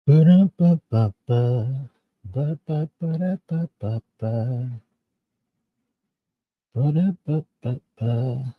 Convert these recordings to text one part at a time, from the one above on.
Ba-da-ba-ba-ba. Ba-ba-ba-da-ba-ba-ba. Ba-da-ba-ba-ba.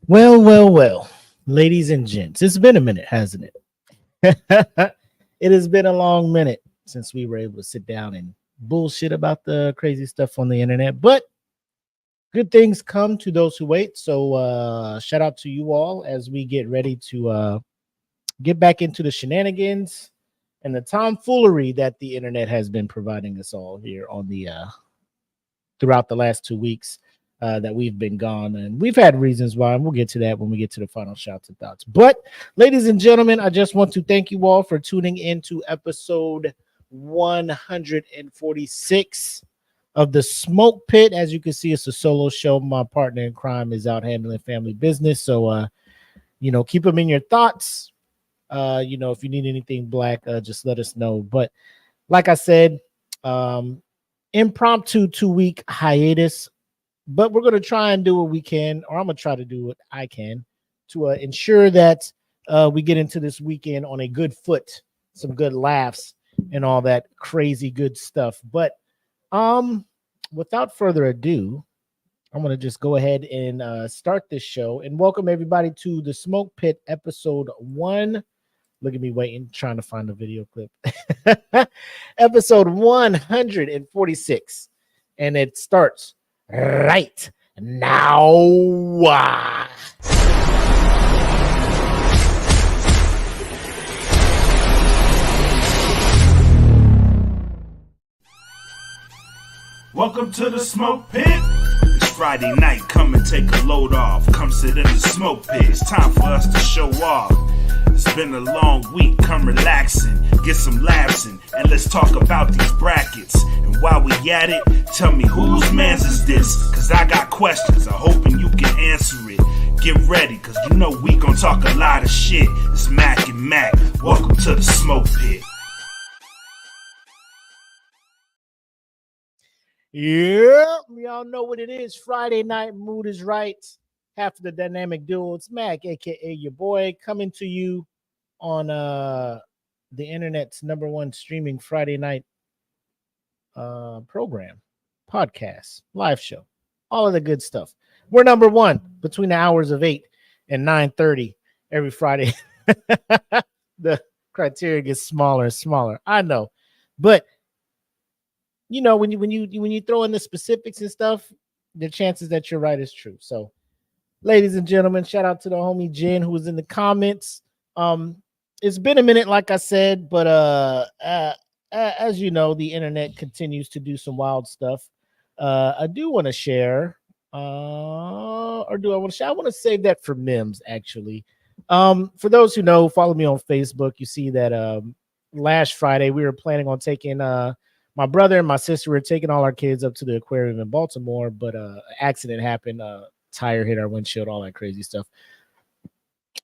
Well, ladies and gents, it's been a minute, hasn't it? It has been a long minute since we were able to sit down and bullshit about the crazy stuff on the internet, but good things come to those who wait. So, shout out to you all as we get ready to get back into the shenanigans and the tomfoolery that the internet has been providing us all here on the throughout the last 2 weeks that we've been gone. And we've had reasons why, and we'll get to that when we get to the final shots and thoughts. But, ladies and gentlemen, I just want to thank you all for tuning in to episode 146 of the Smoke Pit. As you can see, it's a solo show. My partner in crime is out handling family business. So, keep them in your thoughts. If you need anything black, just let us know. But like I said, impromptu 2 week hiatus, but we're going to try and do what we can, or I'm going to try to do what I can to ensure that we get into this weekend on a good foot, some good laughs and all that crazy good stuff. But without further ado, I'm going to just go ahead and start this show and welcome everybody to the Smoke Pit episode 1. Look at me waiting, trying to find a video clip. Episode 146. And it starts right now. Welcome to the Smoke Pit. It's Friday night, come and take a load off. Come sit in the Smoke Pit, it's time for us to show off. It's been a long week, come relaxing, get some laughs in, and let's talk about these brackets. And while we at it, tell me whose man's is this? Cause I got questions, I'm hoping you can answer it. Get ready, cause you know we gon' talk a lot of shit. It's Mac and Mac, welcome to the Smoke Pit. Yeah, we all know what it is. Friday night, mood is right. Half of the dynamic duo, it's Mac, aka your boy, coming to you on the internet's number one streaming Friday night program, podcast, live show, all of the good stuff. We're number one between the hours of 8 and 9:30 every Friday. The criteria gets smaller and smaller. I know, but when you throw in the specifics and stuff, the chances that you're right is true. So, ladies and gentlemen, shout out to the homie Jen who was in the comments. It's been a minute, like I said, but as you know, the internet continues to do some wild stuff. I do want to share, or do I want to share? I want to save that for Mims, actually. For those who know, follow me on Facebook. You see that last Friday we were planning on taking my brother and my sister were taking all our kids up to the aquarium in Baltimore, but an accident happened. Tire hit our windshield, all that crazy stuff.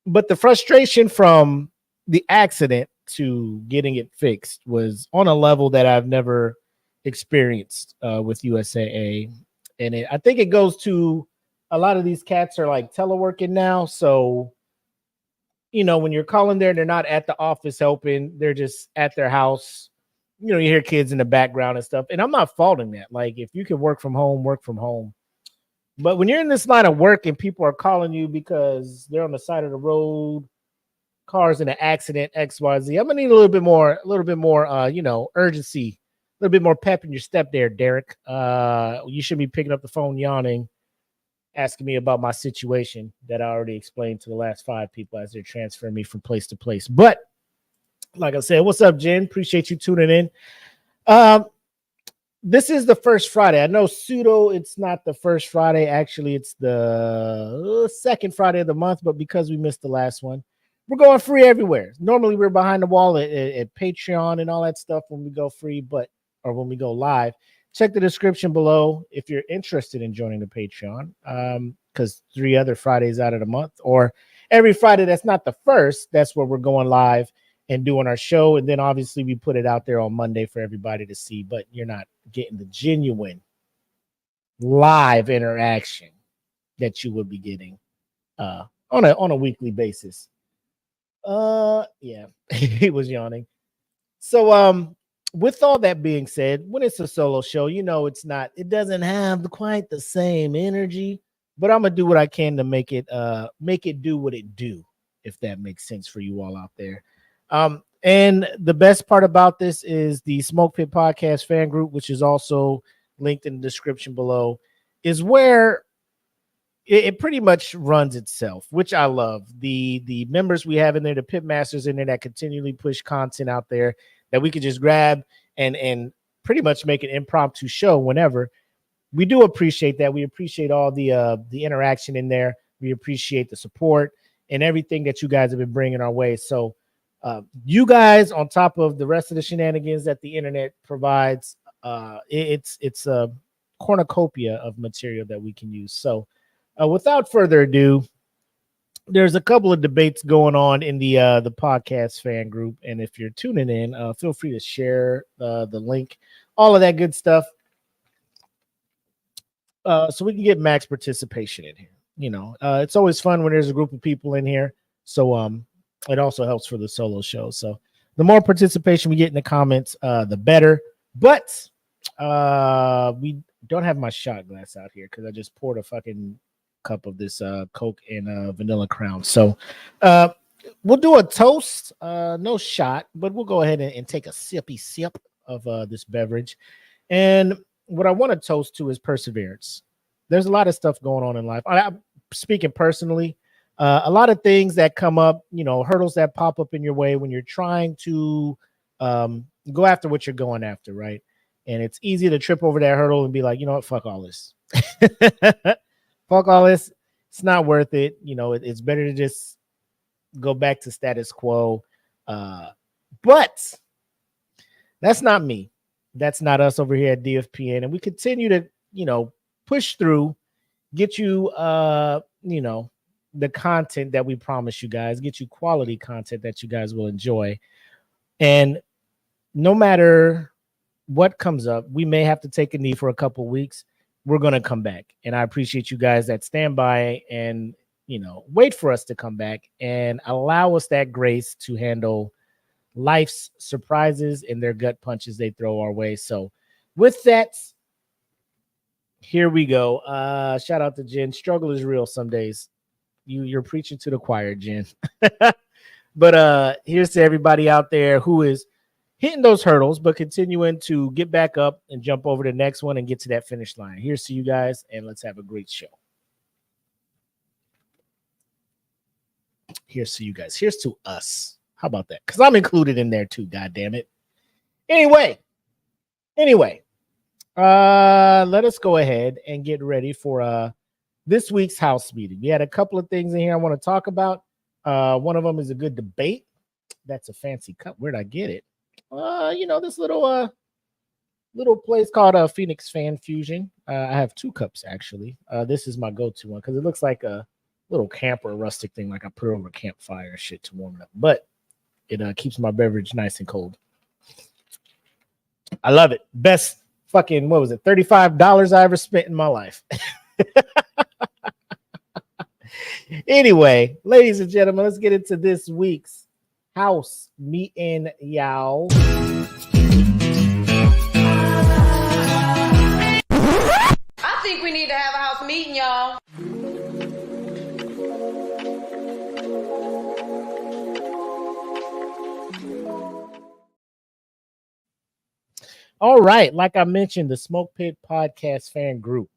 But the frustration from the accident to getting it fixed was on a level that I've never experienced with USAA. And I think it goes to a lot of these cats are like teleworking now. So, when you're calling there, they're not at the office helping. They're just at their house. You hear kids in the background and stuff. And I'm not faulting that. Like, if you can work from home, work from home. But when you're in this line of work and people are calling you because they're on the side of the road, cars in an accident, XYZ, I'm gonna need a little bit more, urgency, a little bit more pep in your step there, Derek. You should be picking up the phone yawning, asking me about my situation that I already explained to the last 5 people as they're transferring me from place to place. But like I said, what's up, Jen? Appreciate you tuning in. This is the first Friday. I know pseudo, it's not the first Friday. Actually, it's the second Friday of the month, but because we missed the last one, we're going free everywhere. Normally, we're behind the wall at Patreon and all that stuff when we go free, or when we go live. check the description below if you're interested in joining the Patreon. Because 3 other Fridays out of the month, or every Friday that's not the first, that's where we're going live and doing our show. And then obviously we put it out there on Monday for everybody to see, but you're not getting the genuine live interaction that you would be getting on a weekly basis. Yeah, he was yawning. So with all that being said, when it's a solo show, it doesn't have quite the same energy, but I'm gonna do what I can to make it do what it do, if that makes sense for you all out there. And the best part about this is the SmokePit podcast fan group, which is also linked in the description below, is where it pretty much runs itself, which I love. The members we have in there, the Pitmasters in there that continually push content out there that we could just grab and pretty much make an impromptu show whenever. We do appreciate that. We appreciate all the interaction in there. We appreciate the support and everything that you guys have been bringing our way. So you guys, on top of the rest of the shenanigans that the internet provides, it's a cornucopia of material that we can use. So without further ado, there's a couple of debates going on in the podcast fan group, and if you're tuning in, feel free to share the link, all of that good stuff, so we can get max participation in here. It's always fun when there's a group of people in here, so it also helps for the solo show. So the more participation we get in the comments, the better. But we don't have my shot glass out here because I just poured a fucking cup of this Coke and vanilla Crown. So we'll do a toast, no shot, but we'll go ahead and take a sippy sip of this beverage. And what I want to toast to is perseverance. There's a lot of stuff going on in life. I'm speaking personally, a lot of things that come up, hurdles that pop up in your way when you're trying to go after what you're going after, right? And it's easy to trip over that hurdle and be like, you know what, fuck all this. Fuck all this. It's not worth it. It's better to just go back to status quo. But that's not me. That's not us over here at DFPN. And we continue to, push through, get you, the content that we promise you guys, get you quality content that you guys will enjoy. And no matter what comes up, we may have to take a knee for a couple weeks. We're going to come back. And I appreciate you guys that stand by and, wait for us to come back and allow us that grace to handle life's surprises and their gut punches they throw our way. So with that, here we go. Shout out to Jen. Struggle is real some days. You're preaching to the choir, Jen. But here's to everybody out there who is hitting those hurdles, but continuing to get back up and jump over the next one and get to that finish line. Here's to you guys, and let's have a great show. Here's to you guys. Here's to us. How about that? Because I'm included in there too, God damn it. Anyway, let us go ahead and get ready for this week's house meeting. We had a couple of things in here I want to talk about. One of them is a good debate. That's a fancy cup. Where'd I get it? This little place called Phoenix Fan Fusion. I have 2 cups actually. This is my go-to one because it looks like a little camper rustic thing, like I put over a campfire shit to warm it up. But it keeps my beverage nice and cold. I love it. Best fucking, what was it, $35 I ever spent in my life. Anyway, ladies and gentlemen, let's get into this week's house meeting, y'all. I think we need to have a house meeting, y'all. All right, like I mentioned, the SmokePit podcast fan group.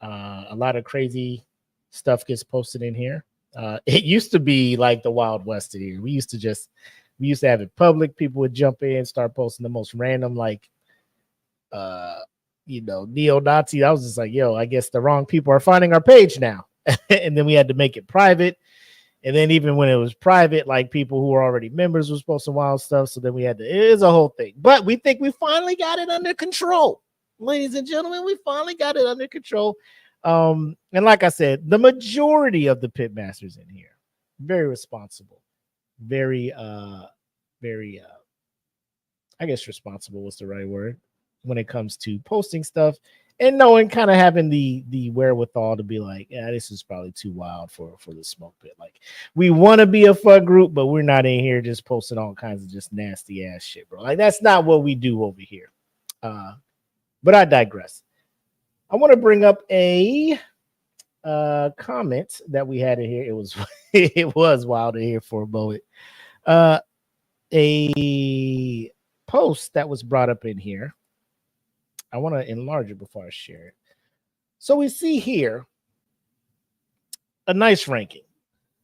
A lot of crazy stuff gets posted in here. It used to be like the Wild West in here. We used to have it public. People would jump in, start posting the most random, neo-Nazi. I was just like, yo, I guess the wrong people are finding our page now. And then we had to make it private. And then even when it was private, like people who were already members was posting wild stuff. So then we had to, it is a whole thing. But we think we finally got it under control. ladies and gentlemen, we finally got it under control. And like I said, the majority of the Pitmasters in here, very responsible, very I guess responsible was the right word when it comes to posting stuff and knowing, kind of having the wherewithal to be like, yeah, this is probably too wild for the Smoke Pit. Like, we want to be a fun group, but we're not in here just posting all kinds of just nasty ass shit, bro. Like, that's not what we do over here. But I digress. I want to bring up a comment that we had in here. It was it was wild in here for a moment. A post that was brought up in here. I want to enlarge it before I share it. So we see here a nice ranking.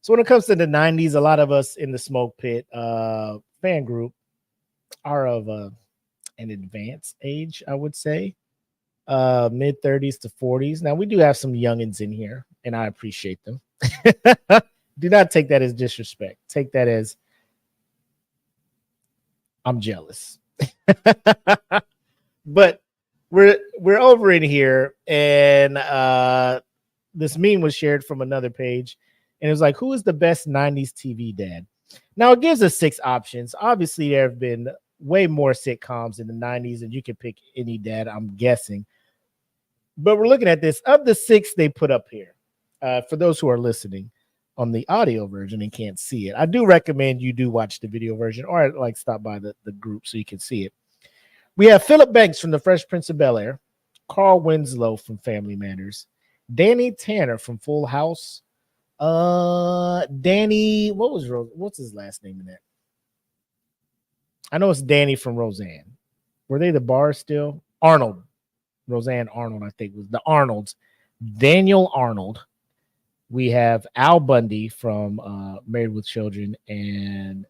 So when it comes to the 90s, a lot of us in the Smoke Pit fan group are of an advanced age, I would say, mid 30s to 40s. Now, we do have some youngins in here, and I appreciate them. Do not take that as disrespect. Take that as I'm jealous. But we're over in here, and this meme was shared from another page, and it was like, who is the best 90s TV dad? Now, it gives us 6 options. Obviously, there have been way more sitcoms in the 90s, and you can pick any dad, I'm guessing. But we're looking at this. Of the 6 they put up here, for those who are listening on the audio version and can't see it, I do recommend you do watch the video version, or like stop by the group so you can see it. We have Philip Banks from The Fresh Prince of Bel-Air, Carl Winslow from Family Matters, Danny Tanner from Full House, Danny, what's his last name in that? I know it's Danny from Roseanne. Were they the bar still? Arnold. Roseanne Arnold, I think, was the Arnolds. Daniel Arnold. We have Al Bundy from Married with Children, and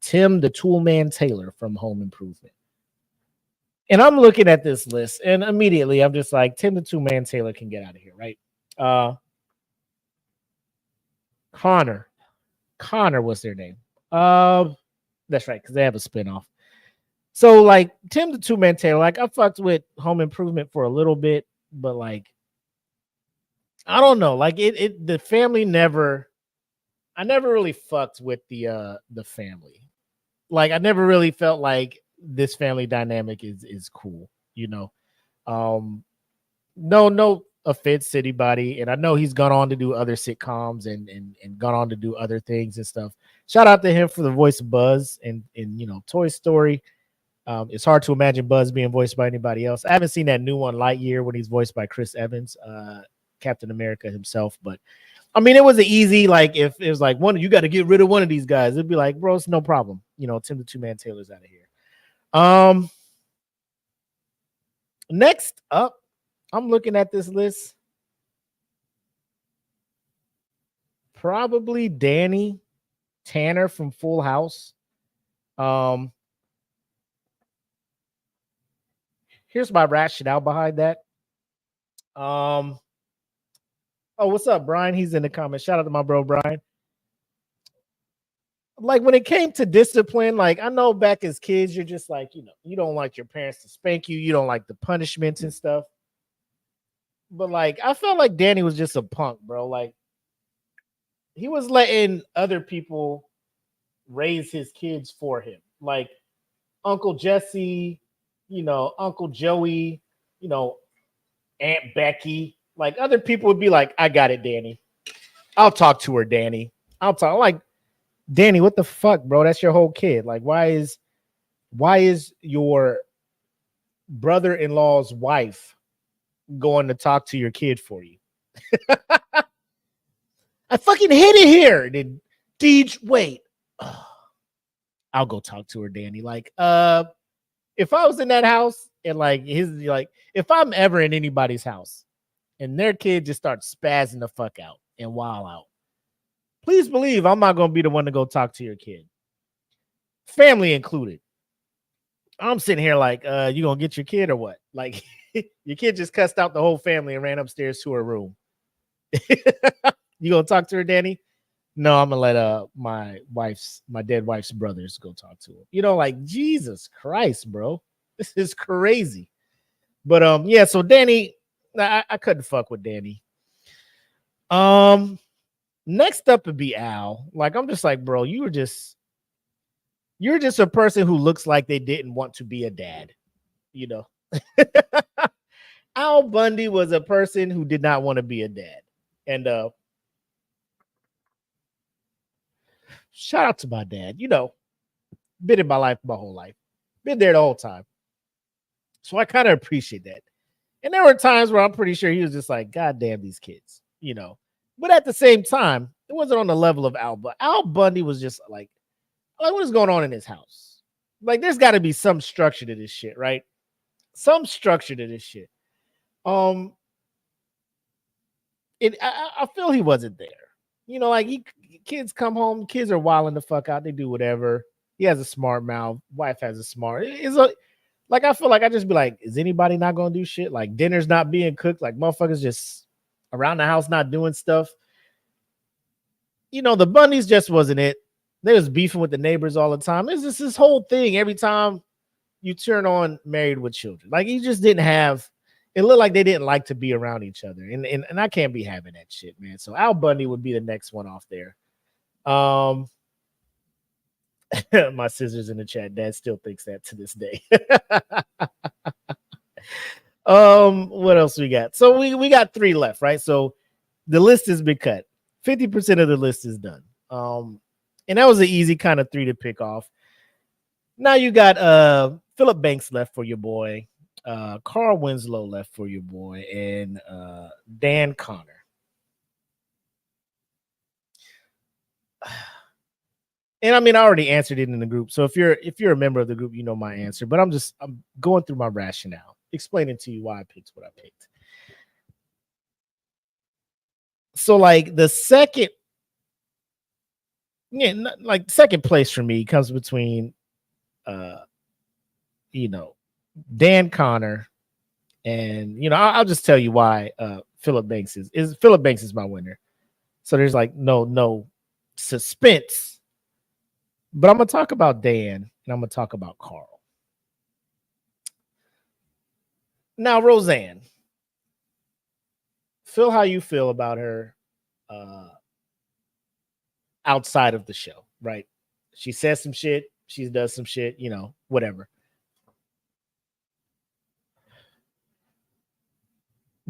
Tim the Toolman Taylor from Home Improvement. And I'm looking at this list, and immediately I'm just like, Tim the Toolman Taylor can get out of here, right? Connor was their name. That's right, because they have a spinoff. So, like, Tim the Two-Man Taylor, like, I fucked with Home Improvement for a little bit, but, like, I don't know. Like, the family I never really fucked with the family. Like, I never really felt like this family dynamic is cool, you know. No offense to anybody, and I know he's gone on to do other sitcoms and gone on to do other things and stuff. Shout out to him for the voice of Buzz and you know, Toy Story. It's hard to imagine Buzz being voiced by anybody else. I haven't seen that new one, Lightyear, when he's voiced by Chris Evans, Captain America himself. But I mean, it was an easy, like, if it was like, you got to get rid of one of these guys, it'd be like, bro, it's no problem. You know, Tim the Two-Man Taylor's out of here. Next up, I'm looking at this list. Probably Danny Tanner from Full House. Here's my rationale behind that. Oh, what's up, Brian? He's in the comments. Shout out to my bro, Brian. Like, when it came to discipline, like, I know back as kids, you're just like, you know, you don't like your parents to spank you. You don't like the punishments and stuff. But, like, I felt like Danny was just a punk, bro. Like, he was letting other people raise his kids for him. Like, Uncle Jesse, you know, Uncle Joey, you know, Aunt Becky. Like, other people would be like, I got it, Danny. I'll talk to her, Danny. I'll talk. Like, Danny, what the fuck, bro? That's your whole kid. Like, why is your brother-in-law's wife going to talk to your kid for you? I fucking hit it here. Then Deej, wait. I'll go talk to her, Danny. Like, if I was in that house and like if I'm ever in anybody's house and their kid just starts spazzing the fuck out and wild out, please believe I'm not going to be the one to go talk to your kid. Family included. I'm sitting here like, you going to get your kid or what? Like, your kid just cussed out the whole family and ran upstairs to her room. You going to talk to her, Danny? No, I'm going to let my dead wife's brothers go talk to her. You know, like, Jesus Christ, bro. This is crazy. But yeah, so Danny, I couldn't fuck with Danny. Next up would be Al. Like, I'm just like, bro, you're just a person who looks like they didn't want to be a dad, you know. Al Bundy was a person who did not want to be a dad. And shout out to my dad, you know, been in my life my whole life, been there the whole time. So I kind of appreciate that. And there were times where I'm pretty sure he was just like, God damn these kids, you know. But at the same time, it wasn't on the level of Al Bundy. Al Bundy was just like, what is going on in his house? Like, there's got to be some structure to this shit, right? Some structure to this shit. I feel he wasn't there. You know, like kids come home, kids are wilding the fuck out. They do whatever. He has a smart mouth. Wife has a smart. Like, I feel like I just be like, is anybody not gonna do shit? Like, dinner's not being cooked. Like, motherfuckers just around the house not doing stuff. You know, the Bundys just wasn't it. They was beefing with the neighbors all the time. It's just this whole thing every time you turn on Married with Children. Like, he just didn't have. It looked like they didn't like to be around each other, and I can't be having that shit, man. So Al Bundy would be the next one off there. My scissors in the chat. Dad still thinks that to this day. What else we got? So we got 3 left, right? So the list has been cut. 50% of the list is done. And that was an easy kind of 3 to pick off. Now you got Philip Banks left for your boy. Carl Winslow left for your boy, and Dan Connor. And I mean, I already answered it in the group. So if you're a member of the group, you know my answer. But I'm going through my rationale, explaining to you why I picked what I picked. So like the second place for me comes between Dan Connor, and I'll just tell you why Philip Banks is my winner. So there's like no suspense. But I'm gonna talk about Dan and I'm gonna talk about Carl. Now, Roseanne, feel how you feel about her outside of the show, right? She says some shit, she does some shit, whatever.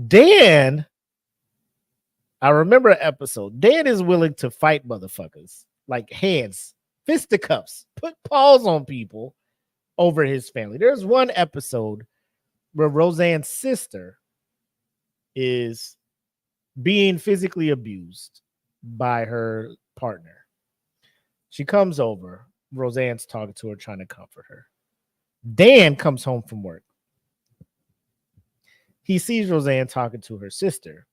Dan, I remember an episode. Dan is willing to fight motherfuckers, like hands, fisticuffs, put paws on people over his family. There's one episode where Roseanne's sister is being physically abused by her partner. She comes over. Roseanne's talking to her, trying to comfort her. Dan comes home from work. He sees Roseanne talking to her sister,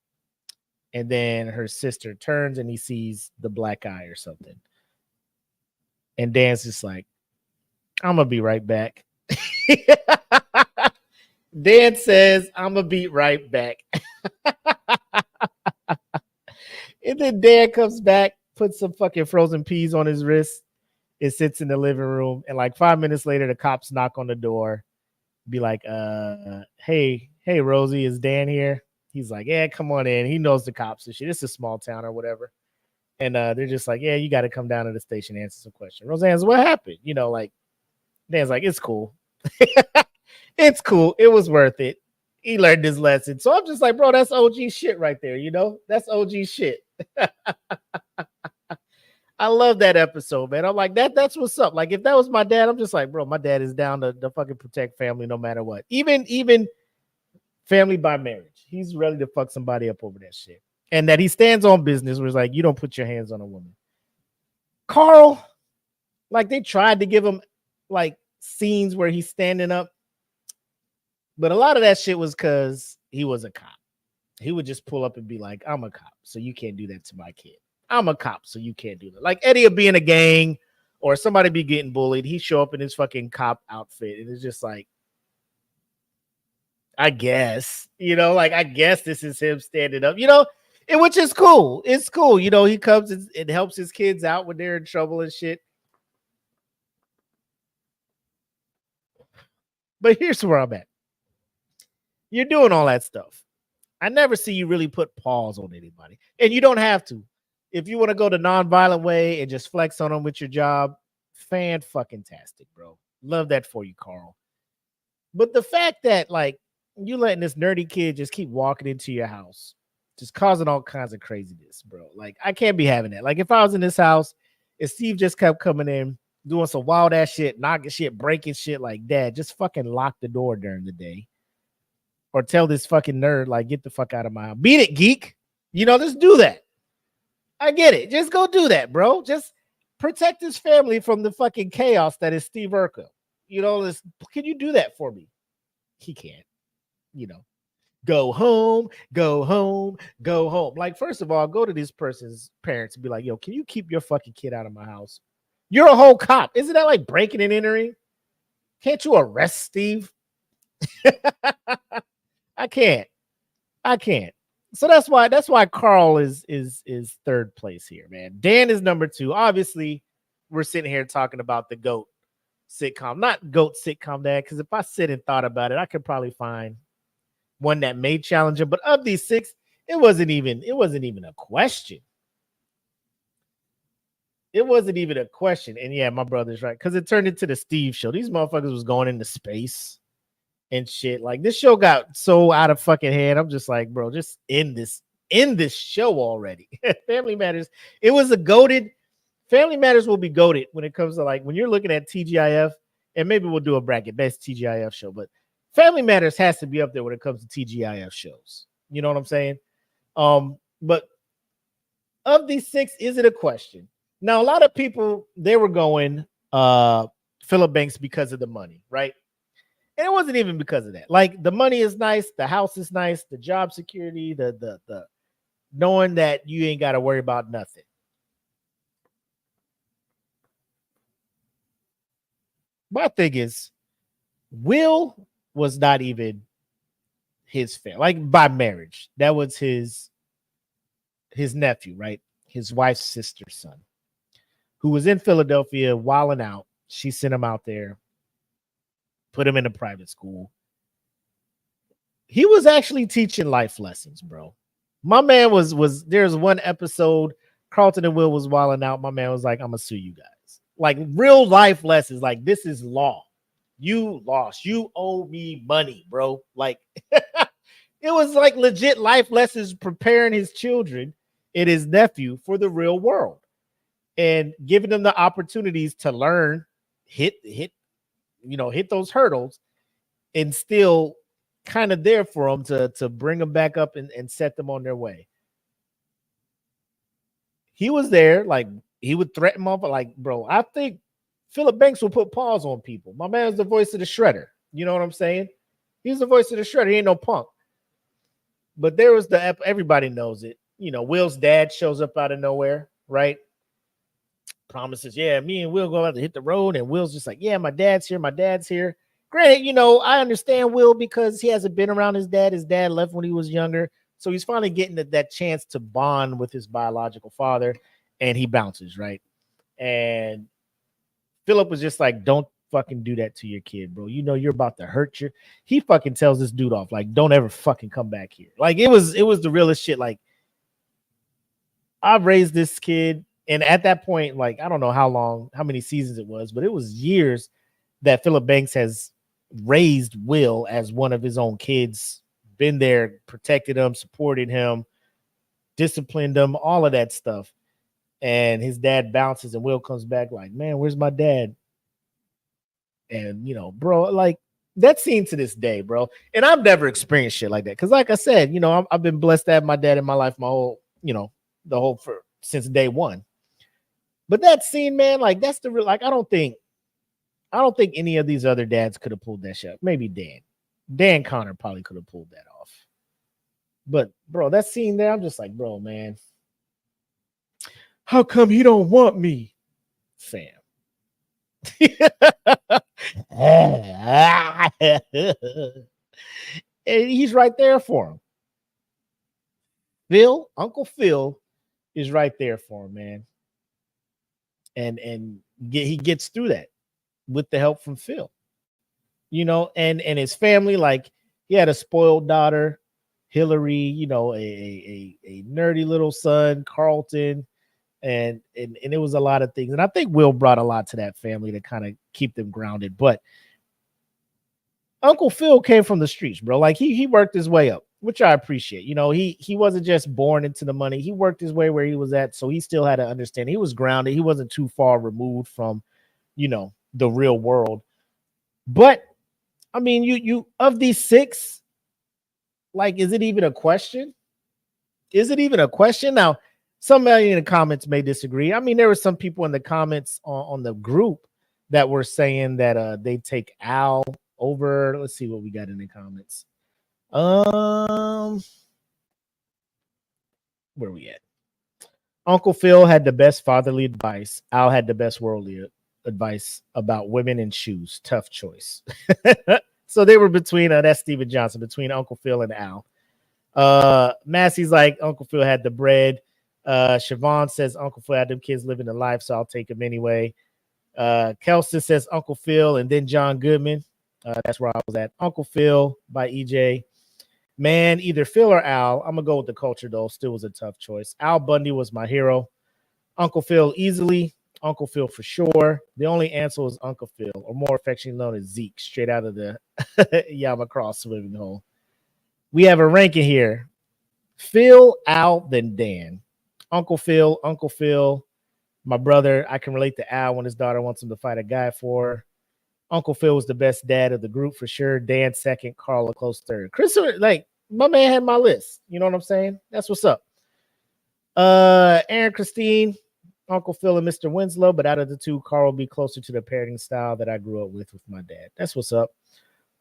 and then her sister turns and he sees the black eye or something. And Dan's just like, I'm going to be right back. Dan says, I'm going to be right back. And then Dan comes back, puts some fucking frozen peas on his wrist. It sits in the living room. And like 5 minutes later, the cops knock on the door. Be like, hey, Rosie, is Dan here? He's like, yeah, come on in. He knows the cops and shit. It's a small town or whatever. And they're just like, yeah, you got to come down to the station and answer some questions. Roseanne's, what happened? Like, Dan's like, it's cool. It's cool. It was worth it. He learned his lesson. So I'm just like, bro, that's OG shit right there. That's OG shit. I love that episode, man. I'm like, that's what's up. Like, if that was my dad, I'm just like, bro, my dad is down to fucking protect family no matter what. Even family by marriage. He's ready to fuck somebody up over that shit. And that he stands on business where it's like, you don't put your hands on a woman. Carl, like, they tried to give him like scenes where he's standing up. But a lot of that shit was because he was a cop. He would just pull up and be like, I'm a cop, so you can't do that to my kid. I'm a cop, so you can't do that. Like Eddie would be in a gang or somebody be getting bullied. He'd show up in his fucking cop outfit. And it's just like, I guess, I guess this is him standing up, which is cool. It's cool. He comes and helps his kids out when they're in trouble and shit. But here's where I'm at. You're doing all that stuff. I never see you really put pause on anybody. And you don't have to. If you want to go the non-violent way and just flex on them with your job, fan-fucking-tastic, bro. Love that for you, Carl. But the fact that, like, you letting this nerdy kid just keep walking into your house, just causing all kinds of craziness, bro. Like, I can't be having that. Like, if I was in this house and Steve just kept coming in, doing some wild-ass shit, knocking shit, breaking shit, like, Dad, just fucking lock the door during the day. Or tell this fucking nerd, like, get the fuck out of my house. Beat it, geek. You know, just do that. I get it. Just go do that, bro. Just protect his family from the fucking chaos that is Steve Urkel. You know, can you do that for me? He can't. You know, go home, go home, go home. Like, first of all, go to this person's parents and be like, yo, can you keep your fucking kid out of my house? You're a whole cop. Isn't that like breaking and entering? Can't you arrest Steve? I can't. So that's why Carl is third place here, man. Dan is number 2. Obviously, we're sitting here talking about the GOAT sitcom, not GOAT sitcom, Dad, because if I sit and thought about it, I could probably find one that may challenge him. But of these 6, it wasn't even a question. It wasn't even a question. And yeah, my brother's right, because it turned into the Steve show. These motherfuckers was going into space and shit. Like, this show got so out of fucking hand. I'm just like, bro, just end this show already. Family Matters. It was a goated. Family Matters will be goated when it comes to, like, when you're looking at TGIF, and maybe we'll do a bracket best TGIF show, but Family Matters has to be up there when it comes to TGIF shows. You know what I'm saying? But of these 6, is it a question? Now, a lot of people, they were going Philip Banks because of the money, right? And it wasn't even because of that. Like, the money is nice, the house is nice, the job security, the knowing that you ain't got to worry about nothing. My thing is, Will was not even his family, like, by marriage. That was his nephew, right? His wife's sister's son, who was in Philadelphia wilding out. She sent him out there, put him in a private school. He was actually teaching life lessons, bro. My man was there's one episode, Carlton and Will was wilding out. My man was like, I'm gonna sue you guys. Like, real life lessons. Like, this is law. You lost. You owe me money, bro. Like, it was like legit life lessons, preparing his children and his nephew for the real world and giving them the opportunities to learn, hit those hurdles, and still kind of there for them to bring them back up and set them on their way. He was there, like, he would threaten them, like, bro, I think Philip Banks will put pause on people. My man's the voice of the shredder. You know what I'm saying? He's the voice of the shredder. He ain't no punk. But there was everybody knows it. You know, Will's dad shows up out of nowhere, right? Promises, yeah, me and Will go out to hit the road, and Will's just like, yeah, my dad's here. Granted, you know, I understand Will because he hasn't been around his dad. His dad left when he was younger. So he's finally getting that chance to bond with his biological father, and he bounces, right? And Philip was just like, don't fucking do that to your kid, bro. You know you're about to hurt your. He fucking tells this dude off, like, don't ever fucking come back here. Like, it was the realest shit. Like, I raised this kid, and at that point, like, I don't know how many seasons it was, but it was years that Philip Banks has raised Will as one of his own kids, been there, protected him, supported him, disciplined him, all of that stuff. And his dad bounces, and Will comes back like, man, where's my dad? And, you know, bro, like, that scene to this day, bro. And I've never experienced shit like that. Because, like I said, you know, I've been blessed to have my dad in my life since day one. But that scene, man, like, that's the real, like, I don't think any of these other dads could have pulled that shit. Maybe Dan Connor probably could have pulled that off. But, bro, that scene there, I'm just like, bro, man, how come he don't want me, fam? And he's right there for him. Uncle Phil is right there for him, man. And he gets through that with the help from Phil. You know, and his family, like, He had a spoiled daughter, Hillary, you know, a nerdy little son, Carlton, and it was a lot of things. And I think Will brought a lot to that family to kind of keep them grounded. But Uncle Phil came from the streets, bro. Like he worked his way up, which I appreciate. You know, he wasn't just born into the money. He worked his way where he was at, so he still had to understand. He was grounded. He wasn't too far removed from, you know, the real world. But I mean, you of these six, like, is it even a question? Is it even a question? Now, somebody in the comments may disagree. I mean, there were some people in the comments on the group that were saying that they take Al over. Let's see what we got in the comments. Where we at? Uncle Phil had the best fatherly advice. Al had the best worldly advice about women and shoes. Tough choice. So they were between that's Steven Johnson, between Uncle Phil and Al. Massey's like, Uncle Phil had the bread. Siobhan says Uncle Phil had them kids living the life, so I'll take them anyway. Kelsey says Uncle Phil and then John Goodman. That's where I was at. Uncle Phil by EJ. Man, either Phil or Al. I'm gonna go with the culture though. Still was a tough choice. Al Bundy was my hero. Uncle Phil easily. Uncle Phil for sure. The only answer was Uncle Phil, or more affectionately known as Zeke, straight out of the Yamacross swimming hole. We have a ranking here. Phil, Al, then Dan. Uncle Phil, my brother. I can relate to Al when his daughter wants him to fight a guy for her. Uncle Phil was the best dad of the group for sure. Dan second, Carl a close third. Chris, like, my man had my list. You know what I'm saying? That's what's up. Aaron Christine, Uncle Phil and Mr. Winslow, but out of the two, Carl will be closer to the parenting style that I grew up with my dad. That's what's up.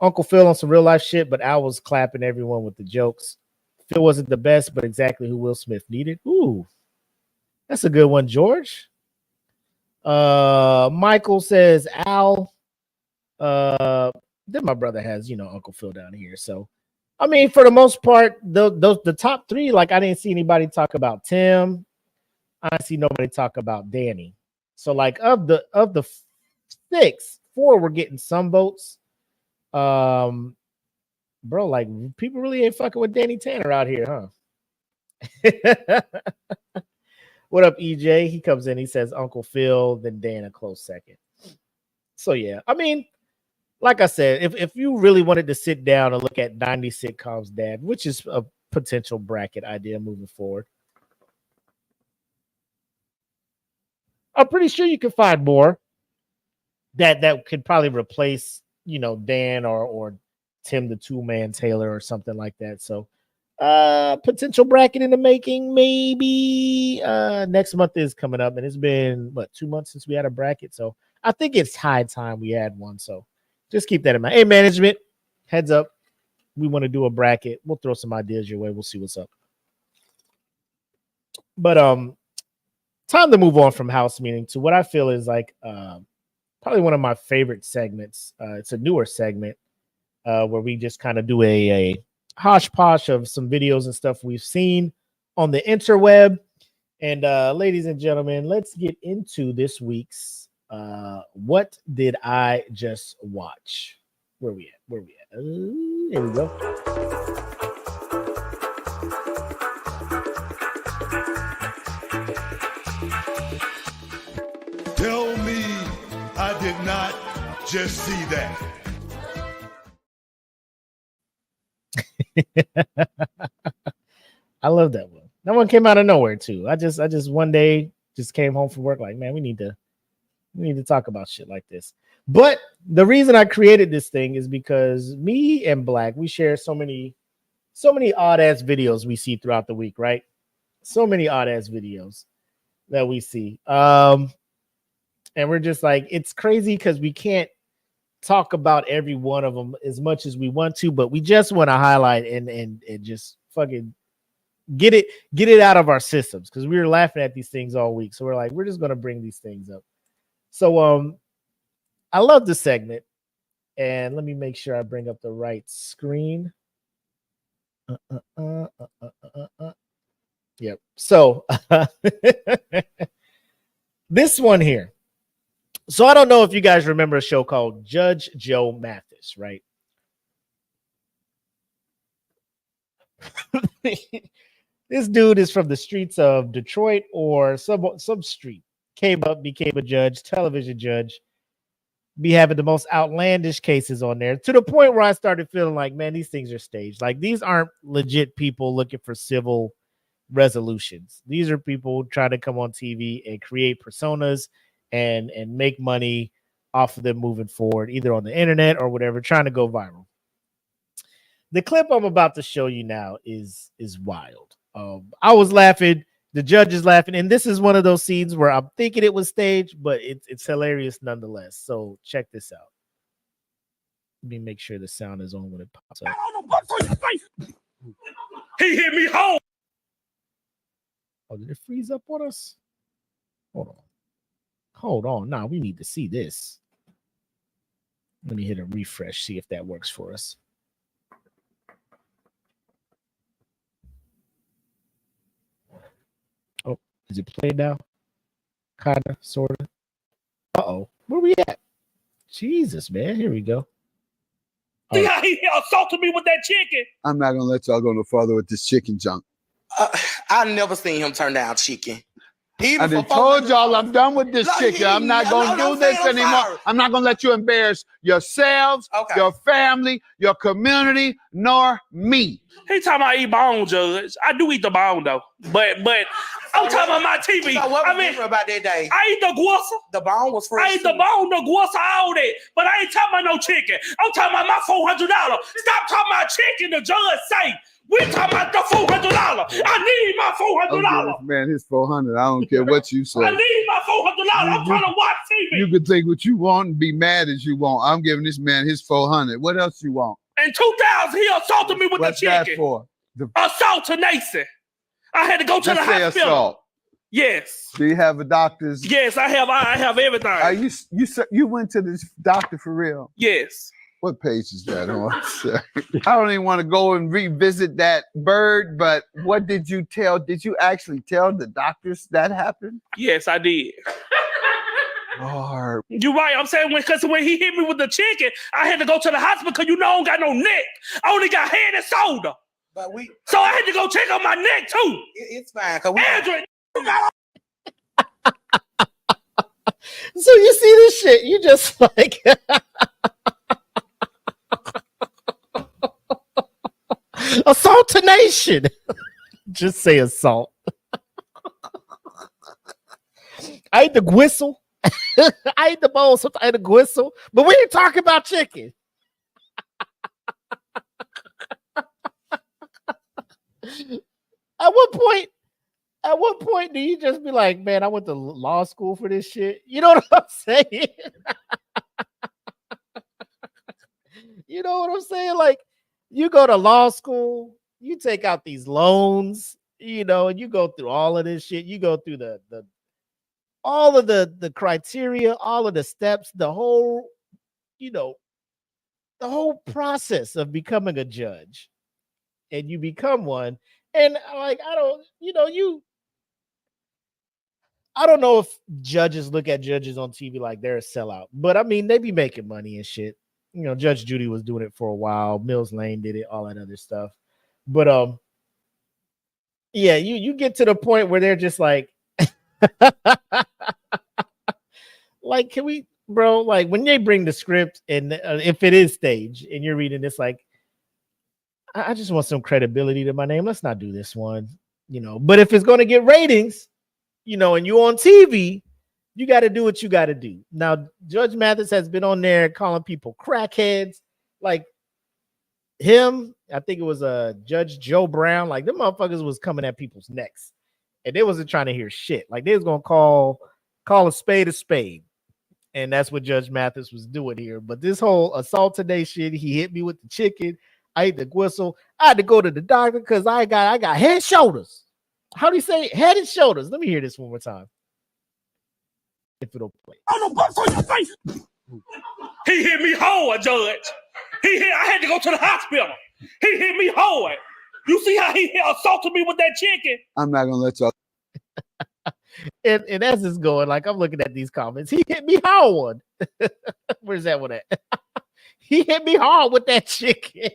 Uncle Phil on some real life shit, but Al was clapping everyone with the jokes. Phil wasn't the best, but exactly who Will Smith needed. Ooh, that's a good one, George. Michael says Al. Then my brother has, you know, Uncle Phil down here. So, I mean, for the most part, the top three, like, I didn't see anybody talk about Tim. I didn't see nobody talk about Danny. So, like, of the six, four were getting some votes. Bro, like, people really ain't fucking with Danny Tanner out here, huh? What up, EJ? He comes in, he says Uncle Phil, then Dan a close second. So yeah, I mean, like I said, if you really wanted to sit down and look at 90 sitcoms, Dad, which is a potential bracket idea moving forward, I'm pretty sure you could find more that could probably replace, you know, Dan or Tim the Two-Man Taylor or something like that. So potential bracket in the making, maybe. Next month is coming up, and it's been 2 months since we had a bracket. So I think it's high time we had one. So just keep that in mind. Hey, management, heads up. We want to do a bracket. We'll throw some ideas your way. We'll see what's up. But time to move on from house meeting to what I feel is like probably one of my favorite segments. It's a newer segment where we just kind of do a hodgepodge of some videos and stuff we've seen on the interweb. And ladies and gentlemen, let's get into this week's What Did I Just Watch? Where we at? Here we go. Tell me I did not just see that. I love that one. That one came out of nowhere too. I just one day just came home from work like, man, we need to talk about shit like this. But the reason I created this thing is because me and Black, we share so many odd ass videos we see throughout the week, right? So many odd ass videos that we see. And we're just like, it's crazy because we can't talk about every one of them as much as we want to, but we just want to highlight and just fucking get it out of our systems, because we were laughing at these things all week. So we're like, we're just gonna bring these things up. So I love this segment, and let me make sure I bring up the right screen. Yep. So this one here. So I don't know if you guys remember a show called Judge Joe Mathis, right? This dude is from the streets of Detroit or some street. Came up, became a judge, television judge. Be having the most outlandish cases on there to the point where I started feeling like, man, these things are staged. Like these aren't legit people looking for civil resolutions. These are people trying to come on TV and create personas and make money off of them moving forward, either on the internet or whatever, trying to go viral. The clip I'm about to show you now is wild. I was laughing. The judge is laughing, and this is one of those scenes where I'm thinking it was staged, but it's hilarious nonetheless. So check this out. Let me make sure the sound is on when it pops up. He hit me home. Oh, did it freeze up on us? Hold on. Nah, we need to see this. Let me hit a refresh, see if that works for us. Is it played now? Kinda, sorta. Uh-oh. Where we at? Jesus, man. Here we go. See how he assaulted me with that chicken? I'm not gonna let y'all go no further with this chicken junk. I never seen him turn down chicken. I done told y'all I'm done with this chicken. I'm not gonna do this anymore. I'm not gonna let you embarrass yourselves, your family, your community, nor me. He talking about eat bone, Judge. I do eat the bone though, but I'm talking about my TV. So what was different about that day? I eat the guasa. The bone was fresh. I eat the bone, the guasa, all that. But I ain't talking about no chicken. I'm talking about my $400. Stop talking about chicken. The judge say we talking about the $400. I need my $400. Man, his 400. I don't care what you say. I need my $400. I'm trying to watch TV. You can think what you want and be mad as you want. I'm giving this man his 400. What else you want? In 2000, he assaulted me with What's the chicken. That for? Assault to Nathan. I had to go to the hospital. Assault. Yes. Do you have a doctor's? Yes, I have everything. Are you went to this doctor for real? Yes. What page is that on? I don't even want to go and revisit that bird, but what did you tell? Did you actually tell the doctors that happened? Yes, I did. Lord. You're right. I'm saying because when he hit me with the chicken, I had to go to the hospital because you know I don't got no neck. I only got head and shoulder. So I had to go check on my neck too. It's fine. Andrew. So you see this shit, you just like assault to nation. Just say assault. I ate the whistle. I ate the bowl, so I ate the whistle, but we ain't talking about chicken. At what point do you just be like, man, I went to law school for this shit? You know what I'm saying? You know what I'm saying? Like, you go to law school, you take out these loans, you know, and you go through all of this shit. You go through all of the criteria, all of the steps, the whole, you know, the whole process of becoming a judge. And you become one. And like, I don't know if judges look at judges on TV like they're a sellout, but I mean, they be making money and shit. You know, Judge Judy was doing it for a while. Mills Lane did it, all that other stuff. But yeah, you get to the point where they're just like, like, can we, bro? Like when they bring the script and if it is staged and you're reading this, like, I just want some credibility to my name. Let's not do this one, you know. But if it's going to get ratings, you know, and you on TV, you got to do what you got to do. Now, Judge Mathis has been on there calling people crackheads. Like him, I think it was Judge Joe Brown. Like them motherfuckers was coming at people's necks. And they wasn't trying to hear shit. Like they was going to call a spade a spade. And that's what Judge Mathis was doing here. But this whole assault today shit, he hit me with the chicken. I ate the whistle. I had to go to the doctor because I got head and shoulders. How do you say head and shoulders? Let me hear this one more time. If it'll play. He hit me hard, Judge. I had to go to the hospital. He hit me hard. You see how he assaulted me with that chicken? I'm not gonna let y'all. and as it's going, like I'm looking at these comments, he hit me hard. Where's that one at? He hit me hard with that chicken.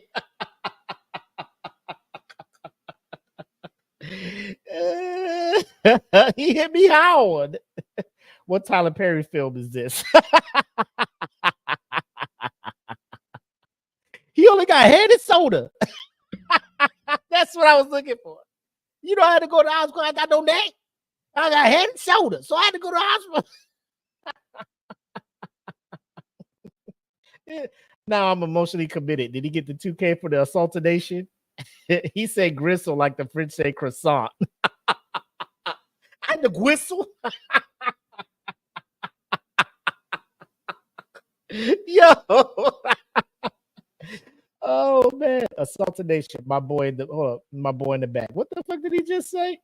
He hit me hard. What Tyler Perry film is this? He only got head and soda. That's what I was looking for. You know, I had to go to the hospital. I got no neck. I got head and soda. So I had to go to the hospital. Now I'm emotionally committed. Did he get the 2K for the assaultination? He said gristle like the French say croissant. I had to whistle. Yo. Oh man, assaultination. My boy in the back. What the fuck did he just say?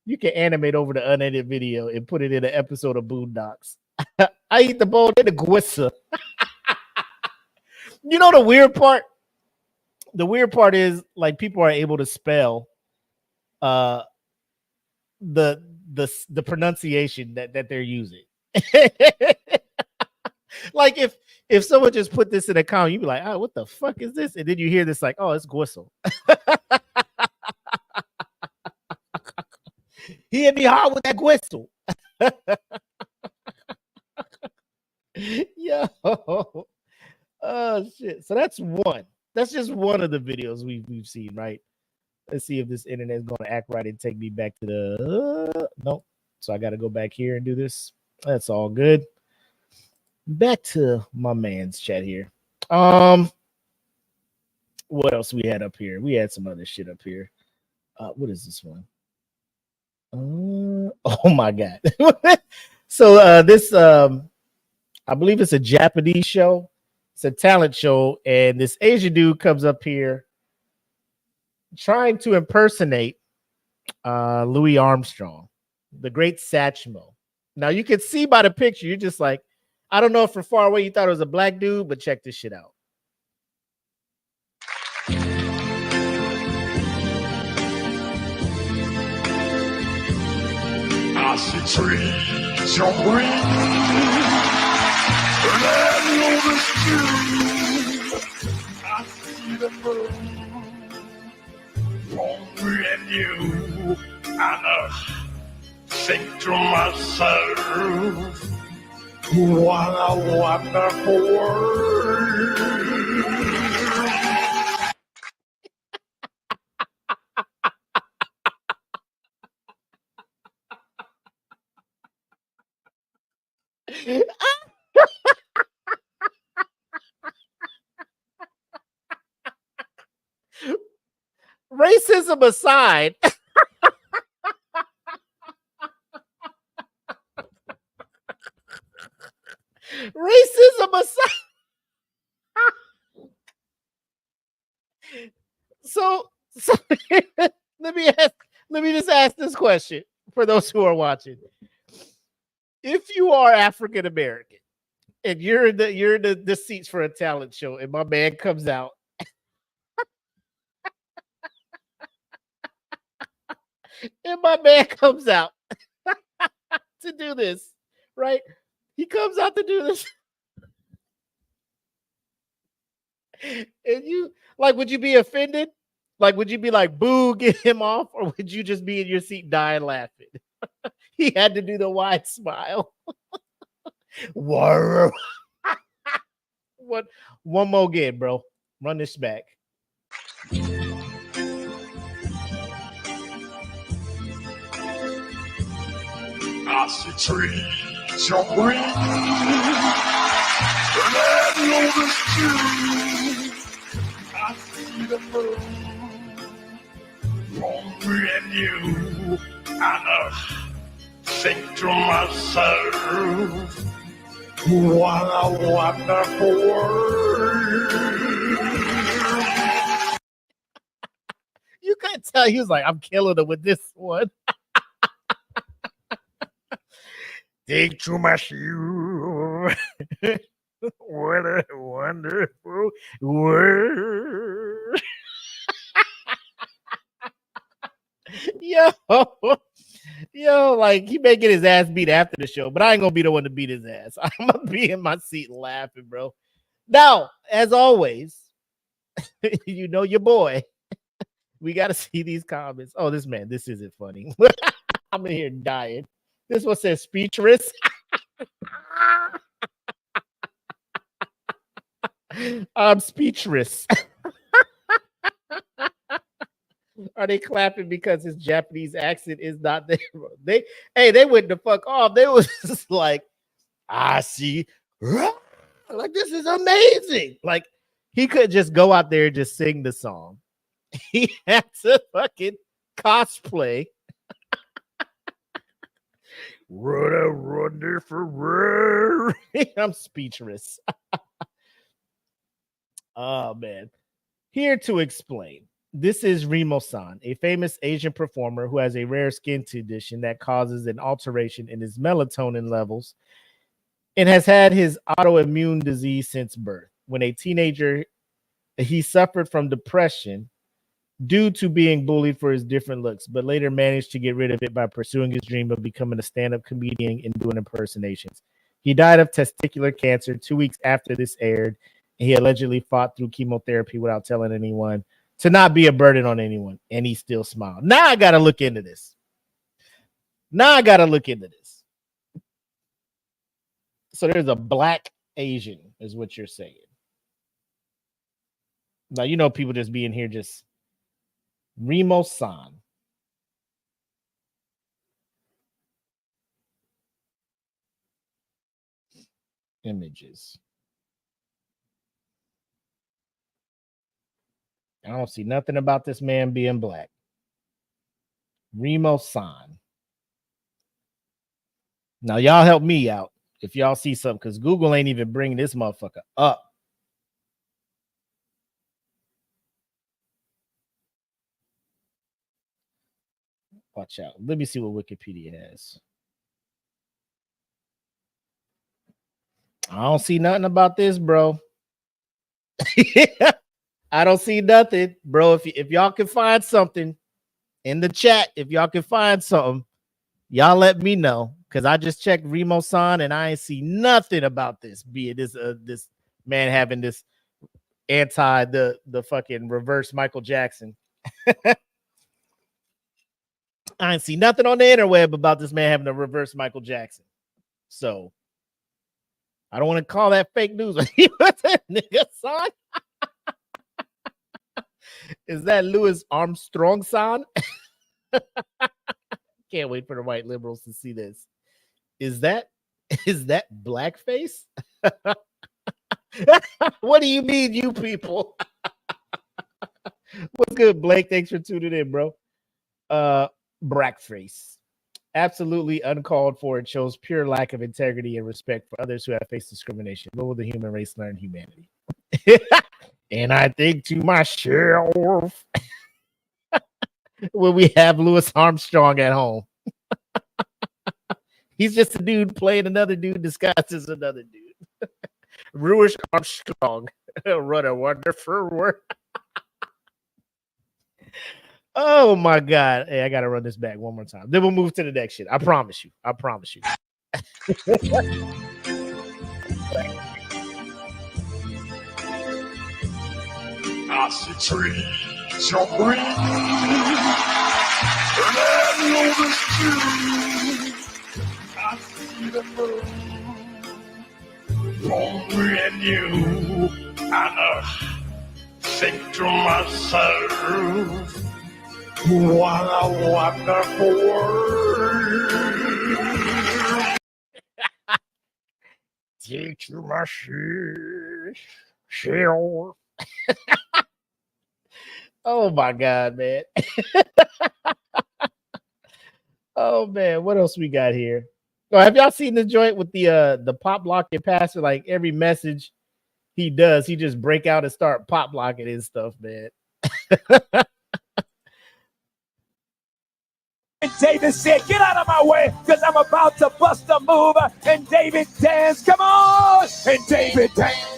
You can animate over the unedited video and put it in an episode of Boondocks. I eat the bowl in the gwissa. You know the weird part? The weird part is like people are able to spell the pronunciation that they're using. Like if someone just put this in a comment, you'd be like, oh, what the fuck is this? And then you hear this like, oh, it's gwistle. He hit me hard with that gwistle. Yo. Oh shit. So that's one. That's just one of the videos we've seen, right? Let's see if this internet is going to act right and take me back to the nope. So I got to go back here and do this. That's all good. Back to my man's chat here. What else we had up here? We had some other shit up here. What is this one? Oh my god. So this I believe it's a Japanese show. It's a talent show, and this Asian dude comes up here trying to impersonate Louis Armstrong, the great Satchmo. Now you can see by the picture, you're just like, I don't know if from far away you thought it was a black dude, but check this shit out. I see trees of green, and I know the stream. I see the moon, lonely and you, and I think to myself, what a wonderful world. Racism aside, racism aside, so let me just ask this question for those who are watching. If you are African American and you're in the seats for a talent show, and my man comes out to do this, right? He comes out to do this. And you, like, would you be offended? Like, would you be like, boo, get him off? Or would you just be in your seat dying laughing? He had to do the wide smile. What? One more again, bro. Run this back. I see trees of green, and I know the stream. I see the moon, lonely and you, and I think to myself, what a wonderful world. You couldn't tell he was like, I'm killing him with this one. Think to myself, what a wonderful world. Yo, like he may get his ass beat after the show, but I ain't gonna be the one to beat his ass. I'm gonna be in my seat laughing, bro. Now, as always, you know your boy We got to see these comments. Oh, this isn't funny. I'm in here dying. This one says speechless. I'm speechless. Are they clapping because his Japanese accent is not there? They went the fuck off. They was just like, I see. Like, this is amazing. Like, he could just go out there and just sing the song. He had to fucking cosplay. I'm speechless. Oh, man. Here to explain. This is Remo-san, a famous Asian performer who has a rare skin condition that causes an alteration in his melatonin levels and has had his autoimmune disease since birth. When a teenager, he suffered from depression due to being bullied for his different looks, but later managed to get rid of it by pursuing his dream of becoming a stand-up comedian and doing impersonations. He died of testicular cancer 2 weeks after this aired, and he allegedly fought through chemotherapy without telling anyone, to not be a burden on anyone, and he still smiled. Now I got to look into this. So there's a black Asian, is what you're saying. Now, you know, people just being here just Remo-san. Images. I don't see nothing about this man being black. Remo-san. Now, y'all help me out if y'all see something, because Google ain't even bringing this motherfucker up. Watch out. Let me see what Wikipedia has. I don't see nothing about this, bro. I don't see nothing, bro. If y'all can find something in the chat, if y'all can find something, y'all let me know, because I just checked Remo-san and I ain't see nothing about this. Be it this man having this the fucking reverse Michael Jackson. I ain't see nothing on the interweb about this man having a reverse Michael Jackson. So I don't want to call that fake news. Nigga, son. Is that Louis Armstrong, son? Can't wait for the white liberals to see this. Is that blackface? What do you mean, you people? What's good, Blake? Thanks for tuning in, bro. Blackface. Absolutely uncalled for. It shows pure lack of integrity and respect for others who have faced discrimination. What will the human race learn? Humanity. And I think to myself, when we have Louis Armstrong at home, he's just a dude playing another dude disguised as another dude. Louis Armstrong, run a wonderful world. Oh my God. Hey, I got to run this back one more time. Then we'll move to the next shit. I promise you. I see trees of green, and I notice too, I see the moon, lonely and you, and I think to myself, what a wonderful world. Take to myself. Oh my God, man. Oh man, what else we got here? Oh, have y'all seen the joint with the pop locking pastor? Like every message he does, he just break out and start pop locking his stuff, man. And David said, get out of my way, because I'm about to bust a move. And David danced, come on. And David danced.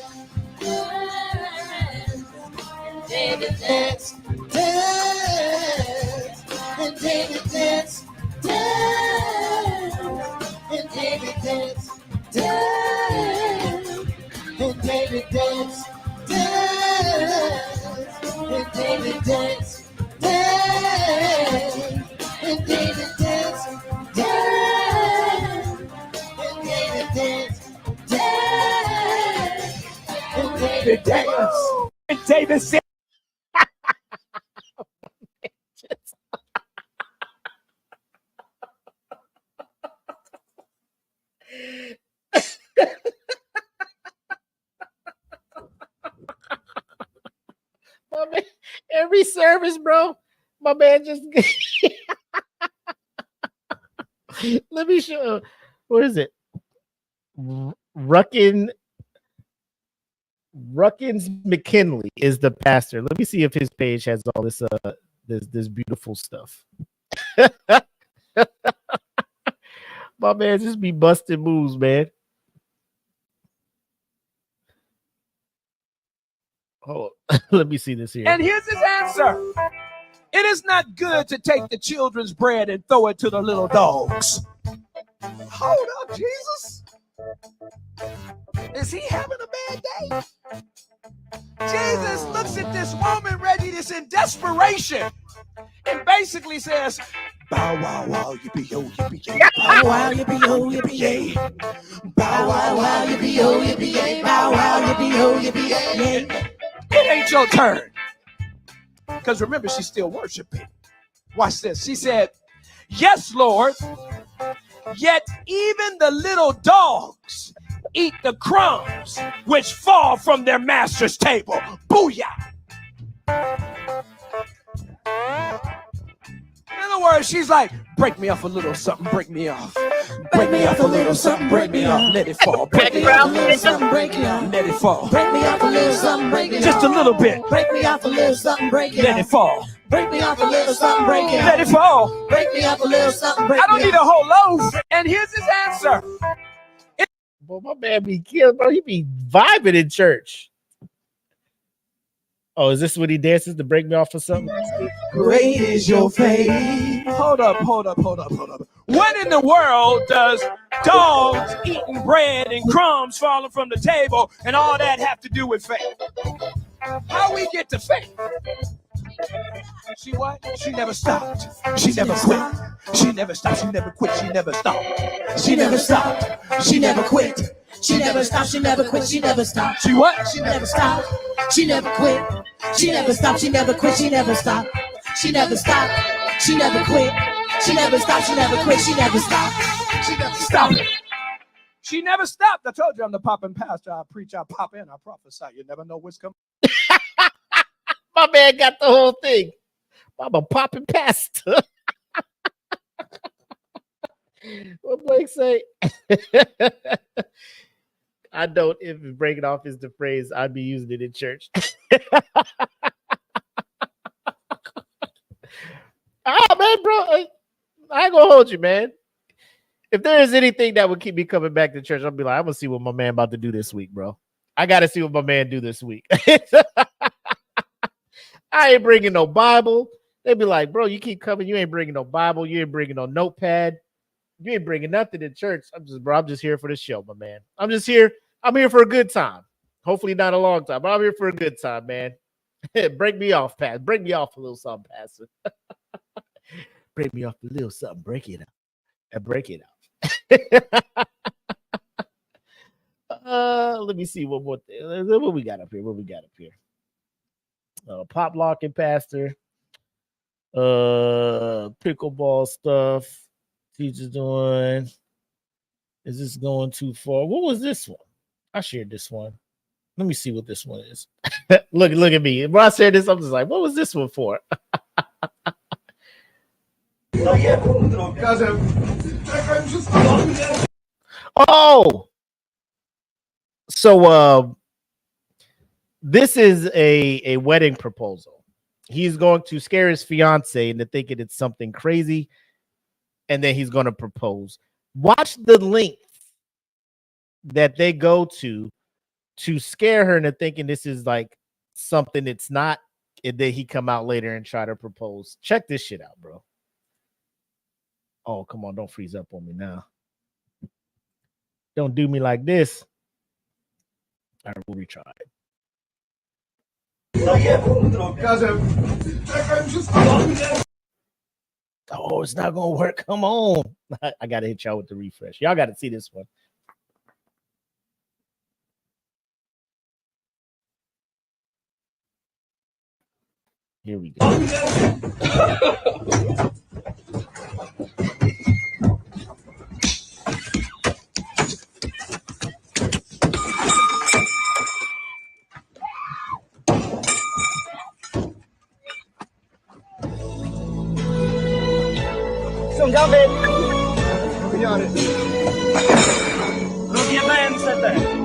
David dance, dance, and David dance, dance, and David dance, dance, and David dance, dance, and David dance, dance. And David said, My man, every service, bro. My man just let me show. What is it? Ruckins McKinley is the pastor. Let me see if his page has all this this beautiful stuff. My man just be busting moves, man. Oh, let me see this here. and here's his answer. It is not good to take the children's bread and throw it to the little dogs. Hold up, Jesus. Is he having a bad day? Jesus looks at this woman, Reggie, that's in desperation, and basically says, bow wow wow yippee yo yippee yay. Bow wow yippee yo yippee yay. Bow wow wow yippee yo yippee yay. Bow wow yippee yo yippee yay. It ain't your turn. Because remember, she's still worshiping. Watch this. She said, yes, Lord, yet even the little dogs eat the crumbs which fall from their master's table. Booyah. In other words, she's like, break me off a little something, break me off. Break me off a little something, break me off. Let it fall. Break me off a little something, break it off. Let it fall. Break me off a little something, break it off. Just a little bit. Break me off a little something, break it off. Let it fall. Break me off a little something, break it off. Let it fall. Break me off a little something, break it off. I don't need a whole loaf. And here's his answer. Well, my man be killed, bro. He be vibing in church. Oh, is this what he dances to break me off or something? Great is your faith. Hold up. What in the world does dogs eating bread and crumbs falling from the table and all that have to do with faith? How we get to faith? She what? She never stopped. She never quit. She never stopped. She never quit. She never stopped. She never stopped. She never quit. She never stopped. She never quit. She never stopped. She what? She never stopped. She never quit. She never stopped. She never quit. She never stopped. She never stopped. She never quit. She never stopped. She never quit. She never stopped. She never stopped. She never stopped. I told you I'm the popping pastor. I preach, I pop in, I prophesy. You never know what's coming. My man got the whole thing. I'm a popping pastor. What Blake say? I don't. If breaking off is the phrase, I'd be using it in church. Man, bro, I ain't gonna hold you, man. If there is anything that would keep me coming back to church, I'll be like, I'm gonna see what my man about to do this week, bro. I gotta see what my man do this week. I ain't bringing no Bible. They be like, bro, you keep coming. You ain't bringing no Bible. You ain't bringing no notepad. You ain't bringing nothing to church. I'm just here for the show, my man. I'm just here. I'm here for a good time. Hopefully not a long time, but I'm here for a good time, man. Break me off, Pastor. Break me off a little something, Pastor. Break me off a little something. Break it up. And break it up. Let me see what we got up here. Pop locking, Pastor. Pickleball stuff. Teacher's doing. Is this going too far? What was this one? I shared this one. Let me see what this one is. look at me. When I said this, I'm just like, what was this one for? Oh, so this is a wedding proposal. He's going to scare his fiance into thinking it's something crazy, and then he's going to propose. Watch the length that they go to scare her into thinking this is like something it's not, and then he come out later and try to propose. Check this shit out, bro. Oh, come on, don't freeze up on me now. Don't do me like this. All right, we'll retry it. Oh, it's not gonna work. Come on. I gotta hit y'all with the refresh. Y'all gotta see this one. Here we go. Look at Manz at that.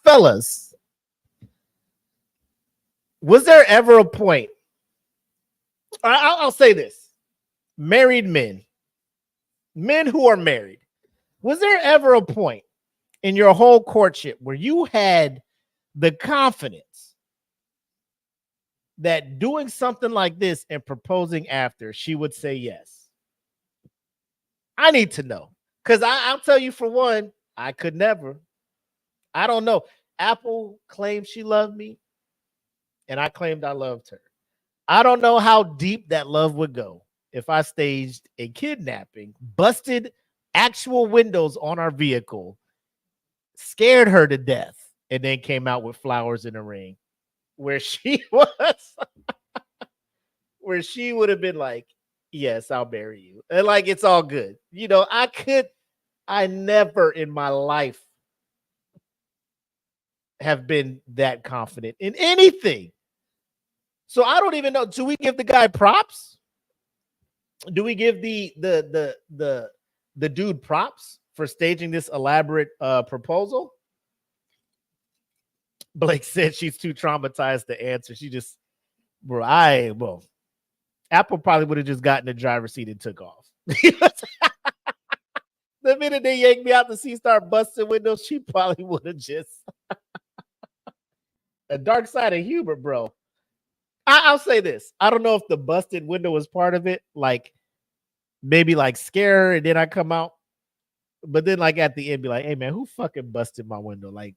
Fellas, was there ever a point? I'll say this: married men who are married, was there ever a point in your whole courtship where you had the confidence that doing something like this and proposing after, she would say yes? I need to know, because I'll tell you, for one, I could never. I don't know. Apple claimed she loved me, and I claimed I loved her. I don't know how deep that love would go if I staged a kidnapping, busted actual windows on our vehicle, scared her to death, and then came out with flowers in a ring, where she was, where she would have been like, yes, I'll marry you. And like, it's all good. You know, I never in my life have been that confident in anything. So I don't even know. Do we give the guy props? Do we give the dude props for staging this elaborate proposal? Blake said she's too traumatized to answer. She just, bro, Apple probably would have just gotten the driver's seat and took off. The minute they yanked me out the seat, start busting windows, she probably would have just a dark side of humor, bro. I'll say this. I don't know if the busted window was part of it. Like, maybe like scare her and then I come out. But then like at the end, be like, hey man, who fucking busted my window? Like,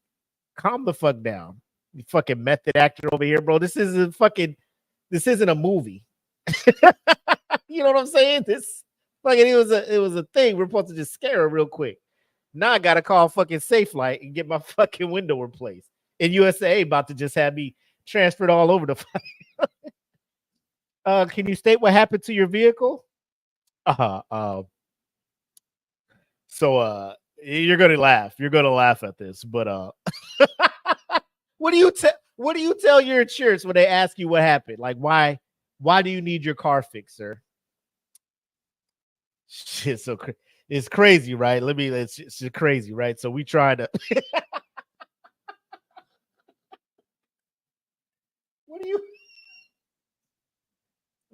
calm the fuck down. You fucking method actor over here, bro. This isn't a movie. You know what I'm saying? This like it was a thing. We're supposed to just scare her real quick. Now I gotta call fucking Safe Light and get my fucking window replaced. And USA about to just have me transferred all over the can you state what happened to your vehicle? So you're gonna laugh. You're gonna laugh at this, but what do you tell your insurance when they ask you what happened? Like, why do you need your car fixed, sir? Shit, so it's crazy, right? It's crazy, right? So we try to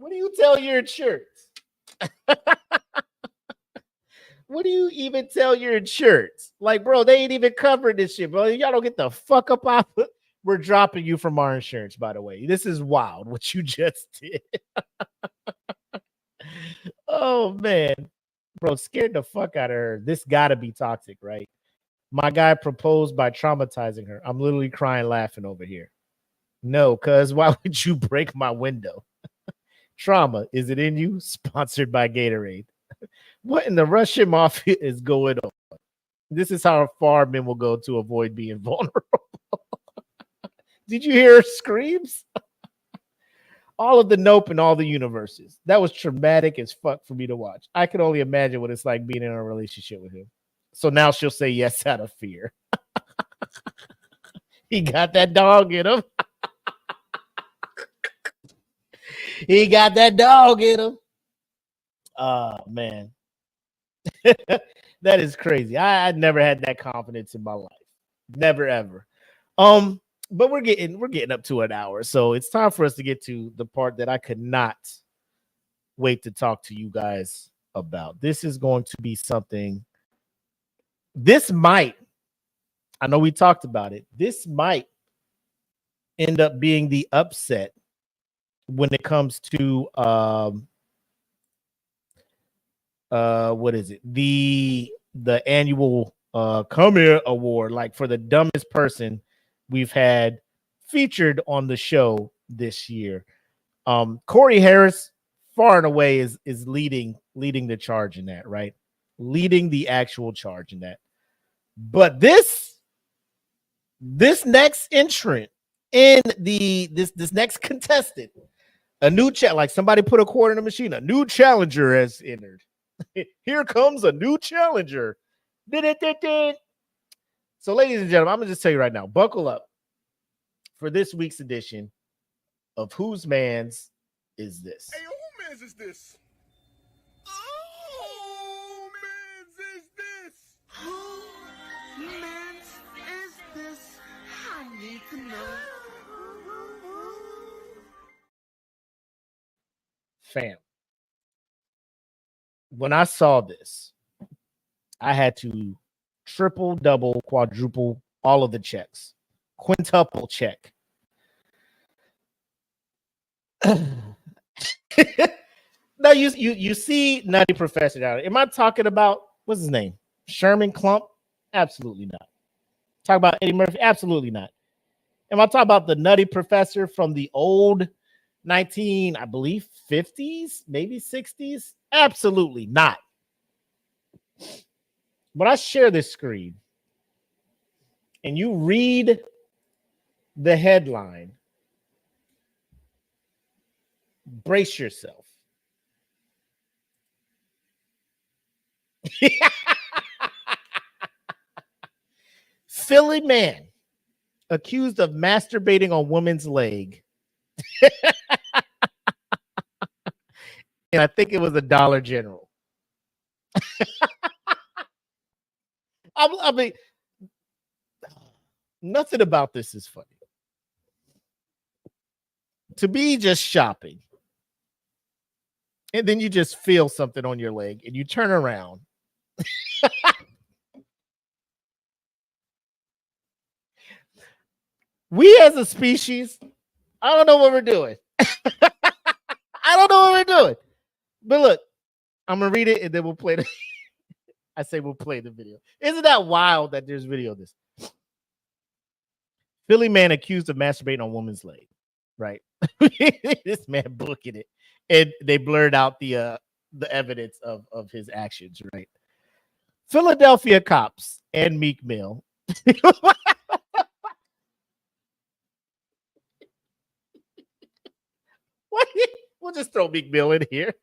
What do you tell your insurance? What do you even tell your insurance? Like, bro, they ain't even covering this shit, bro. Y'all don't get the fuck up off. We're dropping you from our insurance, by the way. This is wild what you just did. Oh, man. Bro, scared the fuck out of her. This gotta be toxic, right? My guy proposed by traumatizing her. I'm literally crying, laughing over here. No, cuz why would you break my window? Trauma, is it in you? Sponsored by Gatorade. What in the Russian mafia is going on? This is how far men will go to avoid being vulnerable. Did you hear her screams? All of the Nope and all the universes. That was traumatic as fuck for me to watch. I can only imagine what it's like being in a relationship with him. So now she'll say yes out of fear. He got that dog in him. He got that dog in him. Oh, man. That is crazy. I never had that confidence in my life. Never, ever. But we're getting up to an hour, so it's time for us to get to the part that I could not wait to talk to you guys about. This is going to be something. This might, I know we talked about it. This might end up being the upset when it comes to what is it? The annual Come Here Award, like for the dumbest person we've had featured on the show this year. Corey Harris far and away is leading the charge in that, right? Leading the actual charge in that. But this next entrant in this next contestant, a new like somebody put a quarter in the machine, a new challenger has entered. Here comes a new challenger. So, ladies and gentlemen, I'm gonna just tell you right now, buckle up for this week's edition of Whose Man's Is This? Hey, who man's is this? Oh, man's is this? Who man's is this? I need to know. Fam, when I saw this, I had to triple, double, quadruple all of the checks, quintuple check. Now you see Nutty Professor down. Am I talking about what's his name? Sherman Klump? Absolutely not. Talk about Eddie Murphy? Absolutely not. Am I talking about the Nutty Professor from the old 19, I believe, 50s, maybe 60s? Absolutely not. When I share this screen and you read the headline, brace yourself. Philly man accused of masturbating on woman's leg. And I think it was a Dollar General. I mean, nothing about this is funny. To be just shopping, and then you just feel something on your leg, and you turn around. We as a species, I don't know what we're doing. I don't know what we're doing. But look, I'm going to read it, and then we'll play the... I say we'll play the video. Isn't that wild that there's video of this? Philly man accused of masturbating on woman's leg, right? This man booking it. And they blurred out the evidence of his actions, right? Philadelphia cops and Meek Mill. We'll just throw Meek Mill in here.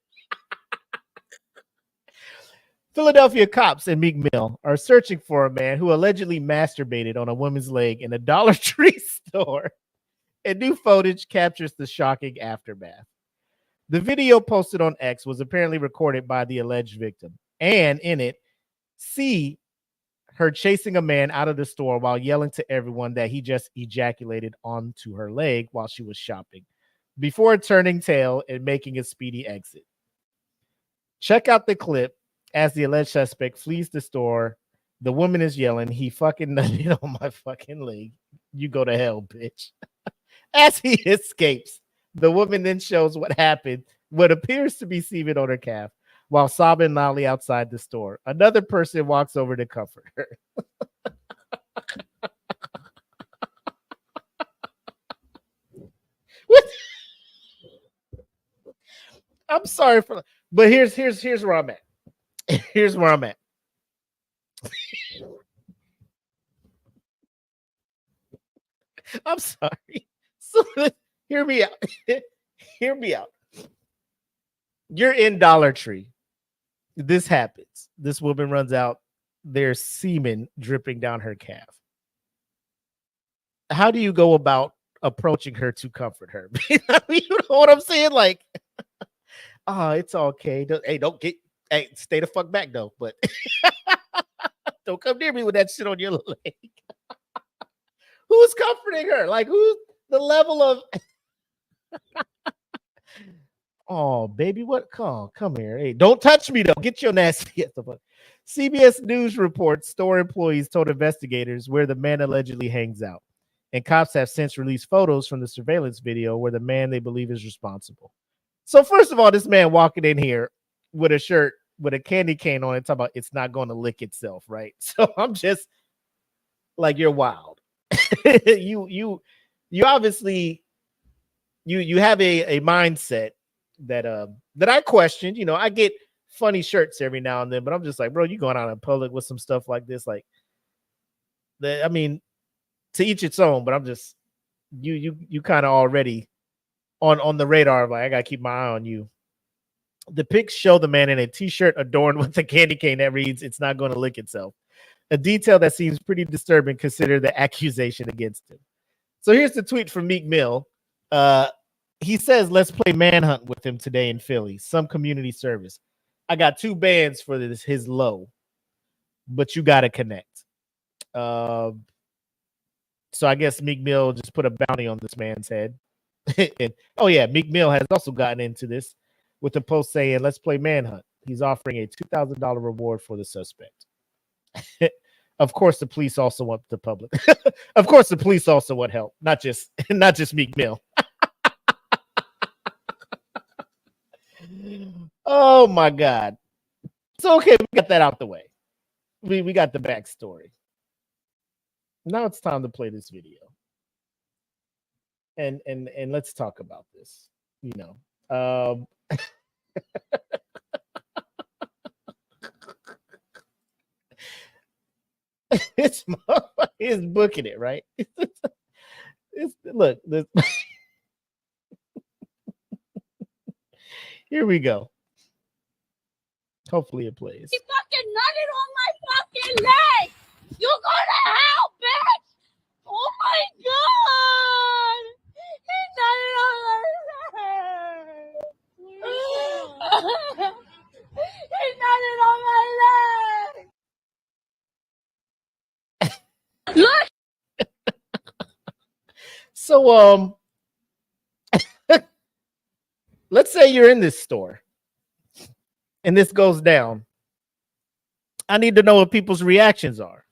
Philadelphia cops and Meek Mill are searching for a man who allegedly masturbated on a woman's leg in a Dollar Tree store. And new footage captures the shocking aftermath. The video posted on X was apparently recorded by the alleged victim. And in it, see her chasing a man out of the store while yelling to everyone that he just ejaculated onto her leg while she was shopping, before turning tail and making a speedy exit. Check out the clip as the alleged suspect flees the store. The woman is yelling, "He fucking nutted on my fucking leg. You go to hell, bitch." As he escapes, the woman then shows what happened, what appears to be semen on her calf, while sobbing loudly outside the store. Another person walks over to comfort her. I'm sorry for, but here's where I'm at. Here's where I'm at. I'm sorry. So hear me out. Hear me out. You're in Dollar Tree. This happens. This woman runs out. There's semen dripping down her calf. How do you go about approaching her to comfort her? You know what I'm saying? Like, oh, it's okay. Hey, stay the fuck back though. But don't come near me with that shit on your leg. Who's comforting her? Like, who's the level of oh, baby, what? Come here. Hey, don't touch me though. Get your nasty. CBS News reports store employees told investigators where the man allegedly hangs out. And cops have since released photos from the surveillance video where the man they believe is responsible. So first of all, this man walking in here with a shirt with a candy cane on it, talking about it's not going to lick itself, right? So I'm just like, you're wild. you obviously you have a mindset that I questioned. You know, I get funny shirts every now and then, but I'm just like, bro, you going out in public with some stuff like this, like that. I mean, to each its own, but I'm just you kind of already on the radar. Like, I gotta keep my eye on you. The pics show the man in a t-shirt adorned with a candy cane that reads, "It's not going to lick itself." A detail that seems pretty disturbing considering the accusation against him. So here's the tweet from Meek Mill. He says, "Let's play Manhunt with him today in Philly. Some community service. I got 2 bands for this, his low, but you got to connect." So I guess Meek Mill just put a bounty on this man's head. And, oh yeah, Meek Mill has also gotten into this with a post saying, "Let's play Manhunt." He's offering a $2,000 reward for the suspect. Of course, the police also want the public. Of course, the police also want help, not just Meek Mill. Oh my God. So okay, we got that out the way. We got the backstory. Now it's time to play this video. And let's talk about this. You know. It's booking it, right? Look, here we go. Hopefully it plays. He fucking nutted on my fucking leg. You gonna help, bitch? Oh my God. He nutted on my leg. He nutted on my leg. Look. So let's say you're in this store and this goes down. I need to know what people's reactions are.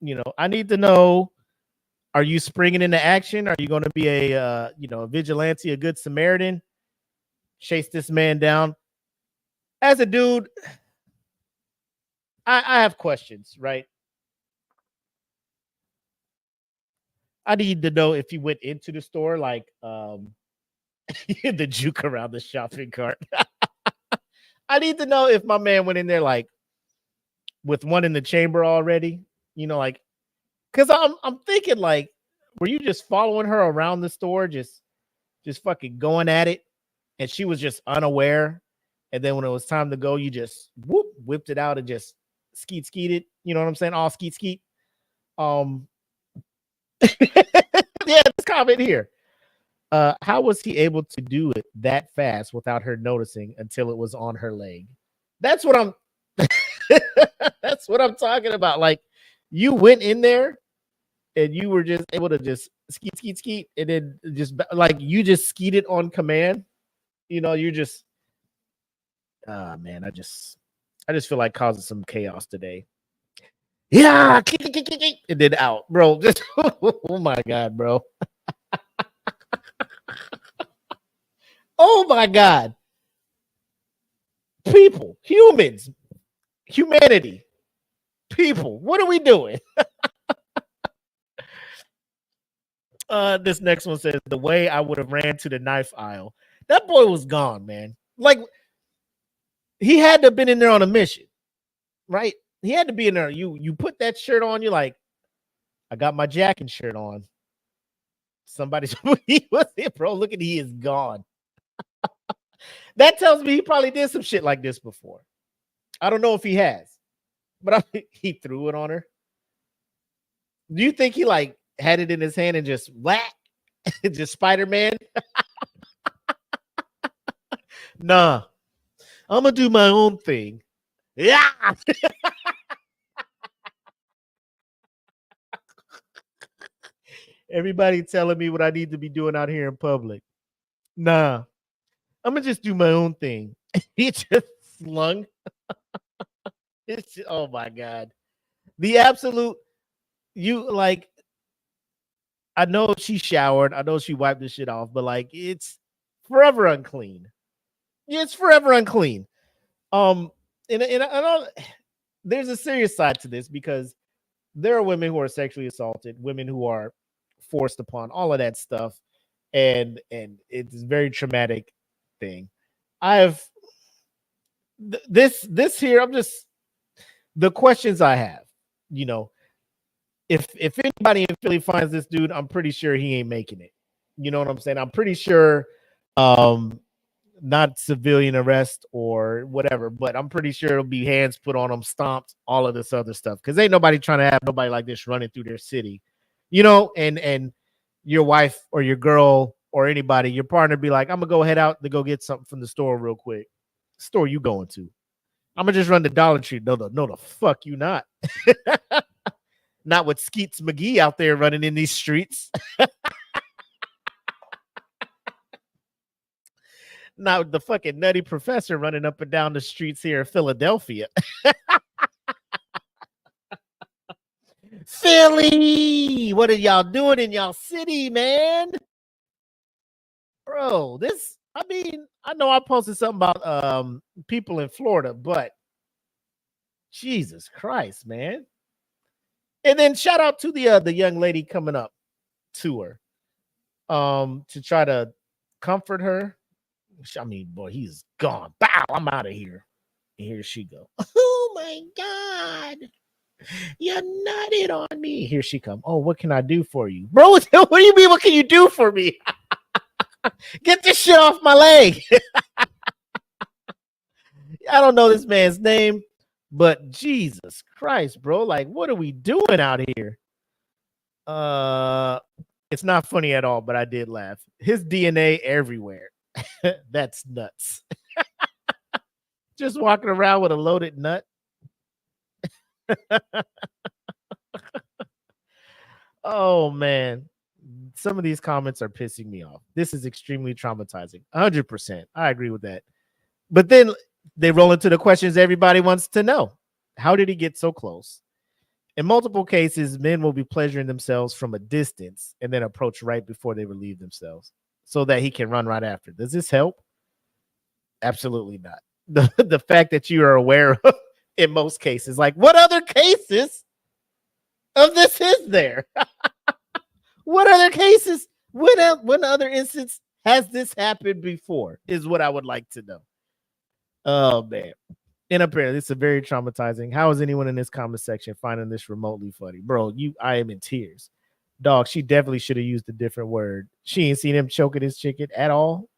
You know, I need to know, are you springing into action? Are you going to be a vigilante, a good Samaritan, chase this man down? As a dude, I have questions, right? I need to know if you went into the store, like the juke around the shopping cart. I need to know if my man went in there like with one in the chamber already, you know, like, because I'm thinking, like, were you just following her around the store, just fucking going at it, and she was just unaware, and then when it was time to go, you just whipped it out and just skeeted, you know what I'm saying? All skeet. Yeah, this comment here. How was he able to do it that fast without her noticing until it was on her leg? That's what I'm that's what I'm talking about. Like, you went in there and you were just able to just skeet, and then just like you just skeeted on command. You know, you're just man, I just feel like causing some chaos today. Yeah, and then out, bro. Just oh my God, bro. Oh my God. People, humans, humanity, people, what are we doing? This next one says, the way I would have ran to the knife aisle. That boy was gone, man. Like, he had to have been in there on a mission, right? He had to be in there. You put that shirt on, you're like, I got my Jack and shirt on. Somebody's he was there, bro. Look at, he is gone. That tells me he probably did some shit like this before. I don't know if he has, but he threw it on her. Do you think he like had it in his hand and just whack, just Spider-Man? Nah, I'm gonna do my own thing. Yeah. Everybody telling me what I need to be doing out here in public. Nah, I'm gonna just do my own thing. He just slung. Oh my god, the absolute. You like. I know she showered. I know she wiped the shit off, but like it's forever unclean. Yeah, it's forever unclean. And there's a serious side to this because there are women who are sexually assaulted, women who are forced upon, all of that stuff, and it's a very traumatic thing. This here. I'm just the questions I have. You know, if anybody in Philly finds this dude, I'm pretty sure he ain't making it. You know what I'm saying? I'm pretty sure. Not civilian arrest or whatever, but I'm pretty sure it'll be hands put on them, stomped, all of this other stuff. Because ain't nobody trying to have nobody like this running through their city, you know. And your wife or your girl or anybody, your partner, be like, "I'm gonna go head out to go get something from the store real quick." Store you going to? I'm gonna just run to Dollar Tree. No, the fuck you not. Not with Skeets McGee out there running in these streets. Not with the fucking nutty professor running up and down the streets here in Philadelphia. Philly, what are y'all doing in y'all city, man? Bro, I know I posted something about people in Florida, but Jesus Christ, man. And then shout out to the young lady coming up to her to try to comfort her. I mean, boy, he's gone. Bow, I'm out of here. And here she go. Oh my God. You nutted on me. Here she come. Oh, what can I do for you? Bro, what do you mean? What can you do for me? Get this shit off my leg. I don't know this man's name, but Jesus Christ, bro. Like, what are we doing out here? It's not funny at all, but I did laugh. His DNA everywhere. That's nuts. Just walking around with a loaded nut. Oh man, some of these comments are pissing me off. This is extremely traumatizing. 100%. I agree with that. But then they roll into the questions everybody wants to know. How did he get so close? In multiple cases, men will be pleasuring themselves from a distance and then approach right before they relieve themselves, so that he can run right after. Does this help? Absolutely not. The fact that you are aware of in most cases, like what other cases of this is there? What other cases? When other instance has this happened before is what I would like to know. Oh man. And apparently it's a very traumatizing. How is anyone in this comment section finding this remotely funny? Bro, I am in tears. Dog, she definitely should have used a different word. She ain't seen him choking his chicken at all.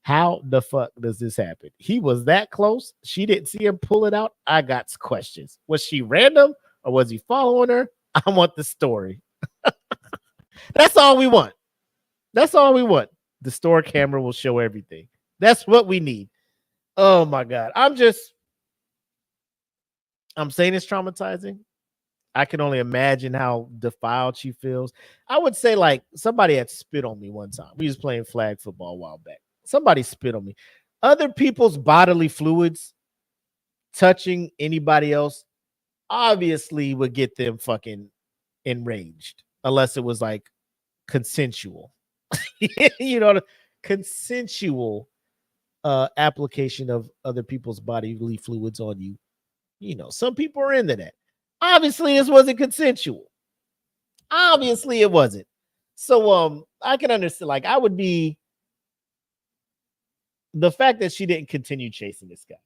How the fuck does this happen? He was that close. She didn't see him pull it out. I got questions. Was she random or was he following her? I want the story. That's all we want. That's all we want. The store camera will show everything. That's what we need. Oh my God. I'm saying it's traumatizing. I can only imagine how defiled she feels. I would say like somebody had spit on me one time. We was playing flag football a while back. Somebody spit on me. Other people's bodily fluids touching anybody else obviously would get them fucking enraged unless it was like consensual. You know, consensual application of other people's bodily fluids on you. You know, some people are into that. Obviously, this wasn't consensual. Obviously, it wasn't. So I can understand, like, I would be the fact that she didn't continue chasing this guy,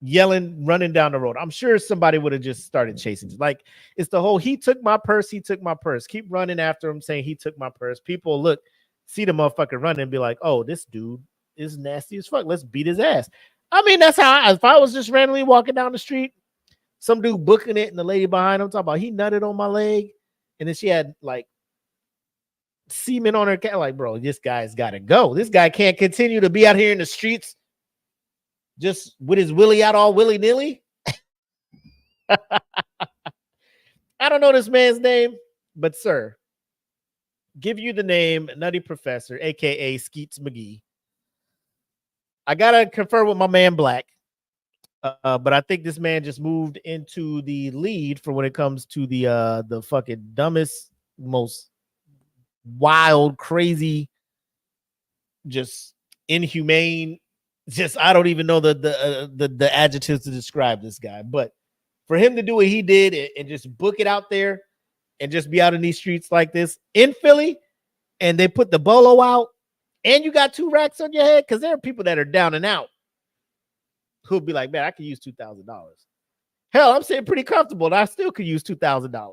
yelling, running down the road. I'm sure somebody would have just started chasing. Like, it's the whole he took my purse, he took my purse. Keep running after him, saying he took my purse. People look, see the motherfucker running and be like, oh, this dude is nasty as fuck. Let's beat his ass. I mean, that's how if I was just randomly walking down the street, some dude booking it, and the lady behind him talking about he nutted on my leg, and then she had like semen on her cat. Like, bro, this guy's got to go. This guy can't continue to be out here in the streets just with his willy out all willy nilly. I don't know this man's name, but sir, give you the name Nutty Professor, aka Skeets McGee. I gotta confer with my man Black, but I think this man just moved into the lead for when it comes to the fucking dumbest, most wild, crazy, just inhumane. Just I don't even know the adjectives to describe this guy, but for him to do what he did and just book it out there and just be out in these streets like this in Philly, and they put the bolo out, and you got 2 racks on your head, because there are people that are down and out who'll be like, man, I could use $2,000. Hell, I'm saying pretty comfortable, and I still could use $2,000.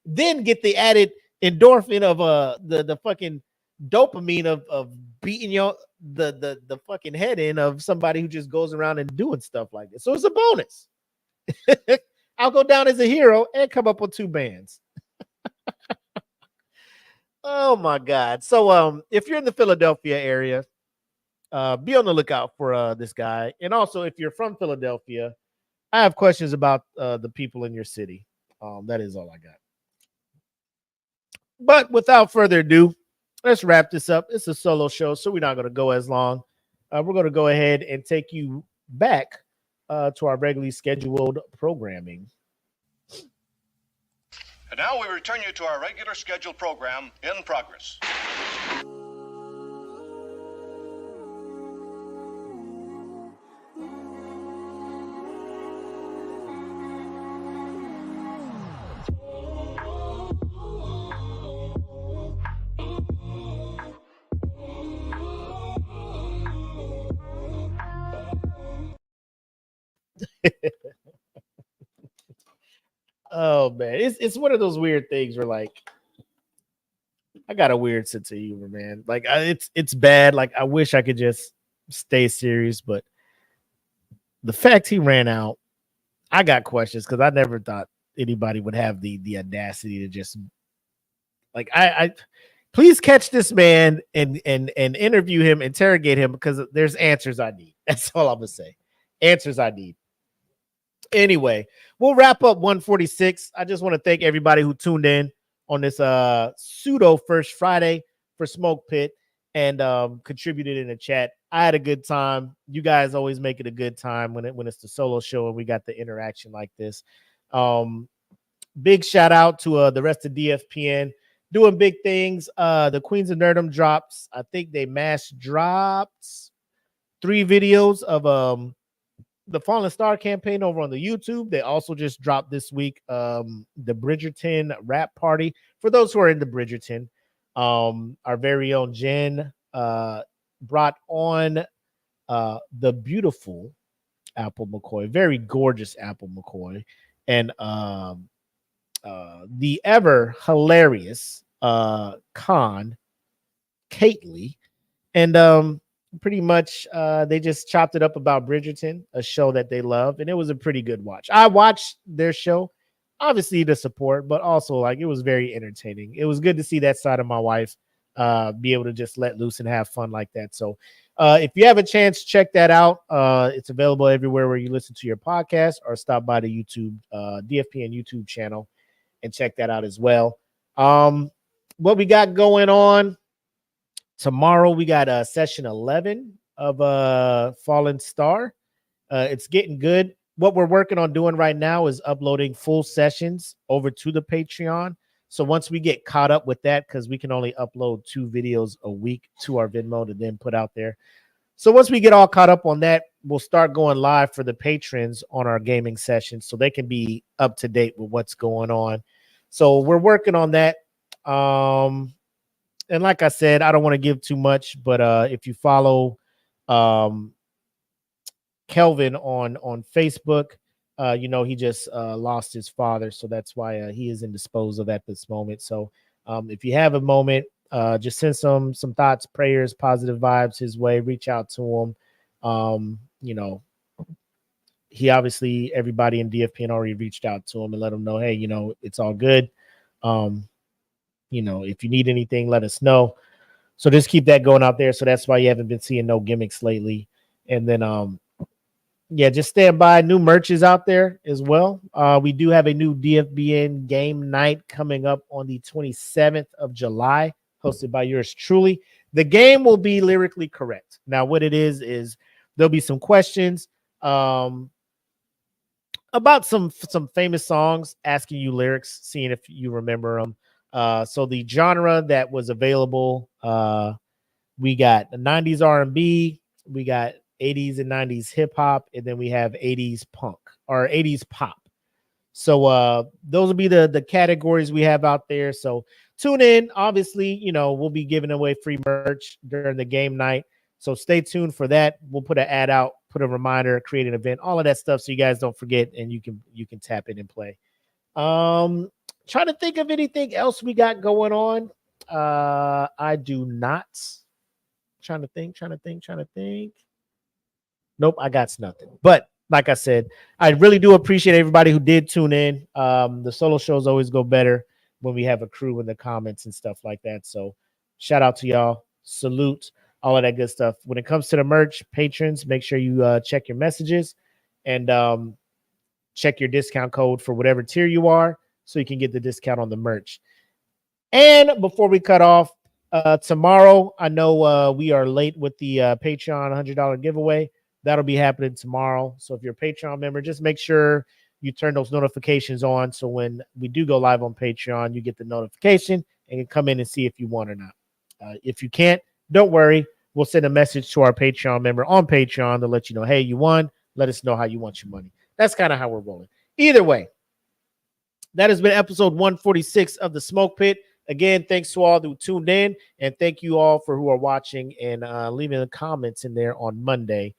Then get the added endorphin of the fucking dopamine of beating the fucking head in of somebody who just goes around and doing stuff like this. So it's a bonus. I'll go down as a hero and come up with 2 bands. Oh my God. So if you're in the Philadelphia area, be on the lookout for this guy. And also, if you're from Philadelphia, I have questions about the people in your city. That is all I got. But without further ado, let's wrap this up. It's a solo show, so we're not going to go as long. We're going to go ahead and take you back to our regularly scheduled programming. And now we return you to our regular scheduled program in progress. Oh man, it's one of those weird things where like I got a weird sense of humor, man. Like it's bad. Like I wish I could just stay serious, but the fact he ran out, I got questions because I never thought anybody would have the audacity to just like I please catch this man and interview him, interrogate him, because there's answers I need. That's all I'm gonna say. Answers I need. Anyway, we'll wrap up 146. I just want to thank everybody who tuned in on this pseudo first Friday for SmokePit and contributed in the chat. I had a good time. You guys always make it a good time when it's the solo show and we got the interaction like this. Big shout out to the rest of DFPN doing big things. The Queens of Nerdom drops. I think they mass dropped 3 videos of the Fallen Star campaign over on the YouTube. They also just dropped this week the Bridgerton rap party. For those who are into Bridgerton, our very own Jen brought on the beautiful Apple McCoy, very gorgeous Apple McCoy, and the ever hilarious Khan Kately, and pretty much they just chopped it up about Bridgerton, a show that they love, and it was a pretty good watch. I watched their show, obviously to support, but also like it was very entertaining. It was good to see that side of my wife be able to just let loose and have fun like that. So if you have a chance, check that out. It's available everywhere where you listen to your podcast, or stop by the YouTube DFPN YouTube channel and check that out as well. What we got going on tomorrow, we got session 11 of Fallen Star. It's getting good. What we're working on doing right now is uploading full sessions over to the Patreon. So once we get caught up with that, because we can only upload 2 videos a week to our Venmo to then put out there. So once we get all caught up on that, we'll start going live for the patrons on our gaming sessions so they can be up to date with what's going on. So we're working on that. And like I said, I don't want to give too much, but if you follow Kelvin on Facebook, you know, he just lost his father. So that's why he is indisposed of at this moment. So if you have a moment, just send some thoughts, prayers, positive vibes his way. Reach out to him. You know, he obviously, everybody in DFPN already reached out to him and let him know, hey, you know, it's all good. You know, if you need anything, let us know. So just keep that going out there. So that's why you haven't been seeing no gimmicks lately. And then, yeah, just stand by. New merch is out there as well. We do have a new DFBN game night coming up on the 27th of July, hosted by yours truly. The game will be lyrically correct. Now, what it is there'll be some questions about some famous songs, asking you lyrics, seeing if you remember them. So the genre that was available, we got the 90s R&B, we got 80s and 90s hip hop, and then we have 80s punk or 80s pop. So those will be the categories we have out there. So tune in. Obviously, we'll be giving away free merch during the game night. So stay tuned for that. We'll put an ad out, put a reminder, create an event, all of that stuff, so you guys don't forget and you can tap in and play. Trying to think of anything else we got going on. I do not. Trying to think. Nope, I got nothing. But like I said, I really do appreciate everybody who did tune in. The solo shows always go better when we have a crew in the comments and stuff like that. So shout out to y'all. Salute, all of that good stuff. When it comes to the merch, patrons, make sure you check your messages and check your discount code for whatever tier you are so you can get the discount on the merch. And before we cut off, tomorrow, I know we are late with the Patreon $100 giveaway. That'll be happening tomorrow. So if you're a Patreon member, just make sure you turn those notifications on. So when we do go live on Patreon, you get the notification and can come in and see if you want or not. If you can't, don't worry. We'll send a message to our Patreon member on Patreon to let you know, hey, you won. Let us know how you want your money. That's kind of how we're rolling. Either way, that has been episode 146 of the Smoke Pit. Again, thanks to all who tuned in, and thank you all for who are watching and leaving the comments in there on Monday.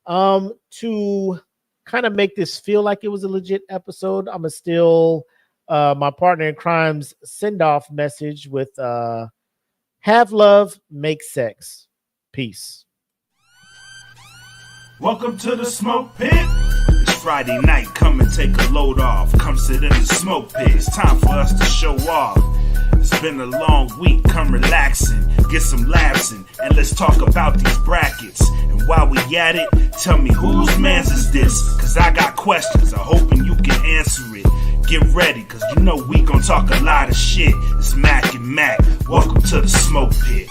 To kind of make this feel like it was a legit episode, I'm going to steal my partner in crime's send-off message with have love, make sex. Peace. Welcome to the Smoke Pit. It's Friday night, come and take a load off. Come sit in the Smoke Pit, it's time for us to show off. It's been a long week, come relaxing, get some laughs in, and let's talk about these brackets. And while we at it, tell me whose man's is this? Cause I got questions, I'm hoping you can answer it. Get ready, cause we gon' talk a lot of shit. It's Mac and Mac, welcome to the Smoke Pit.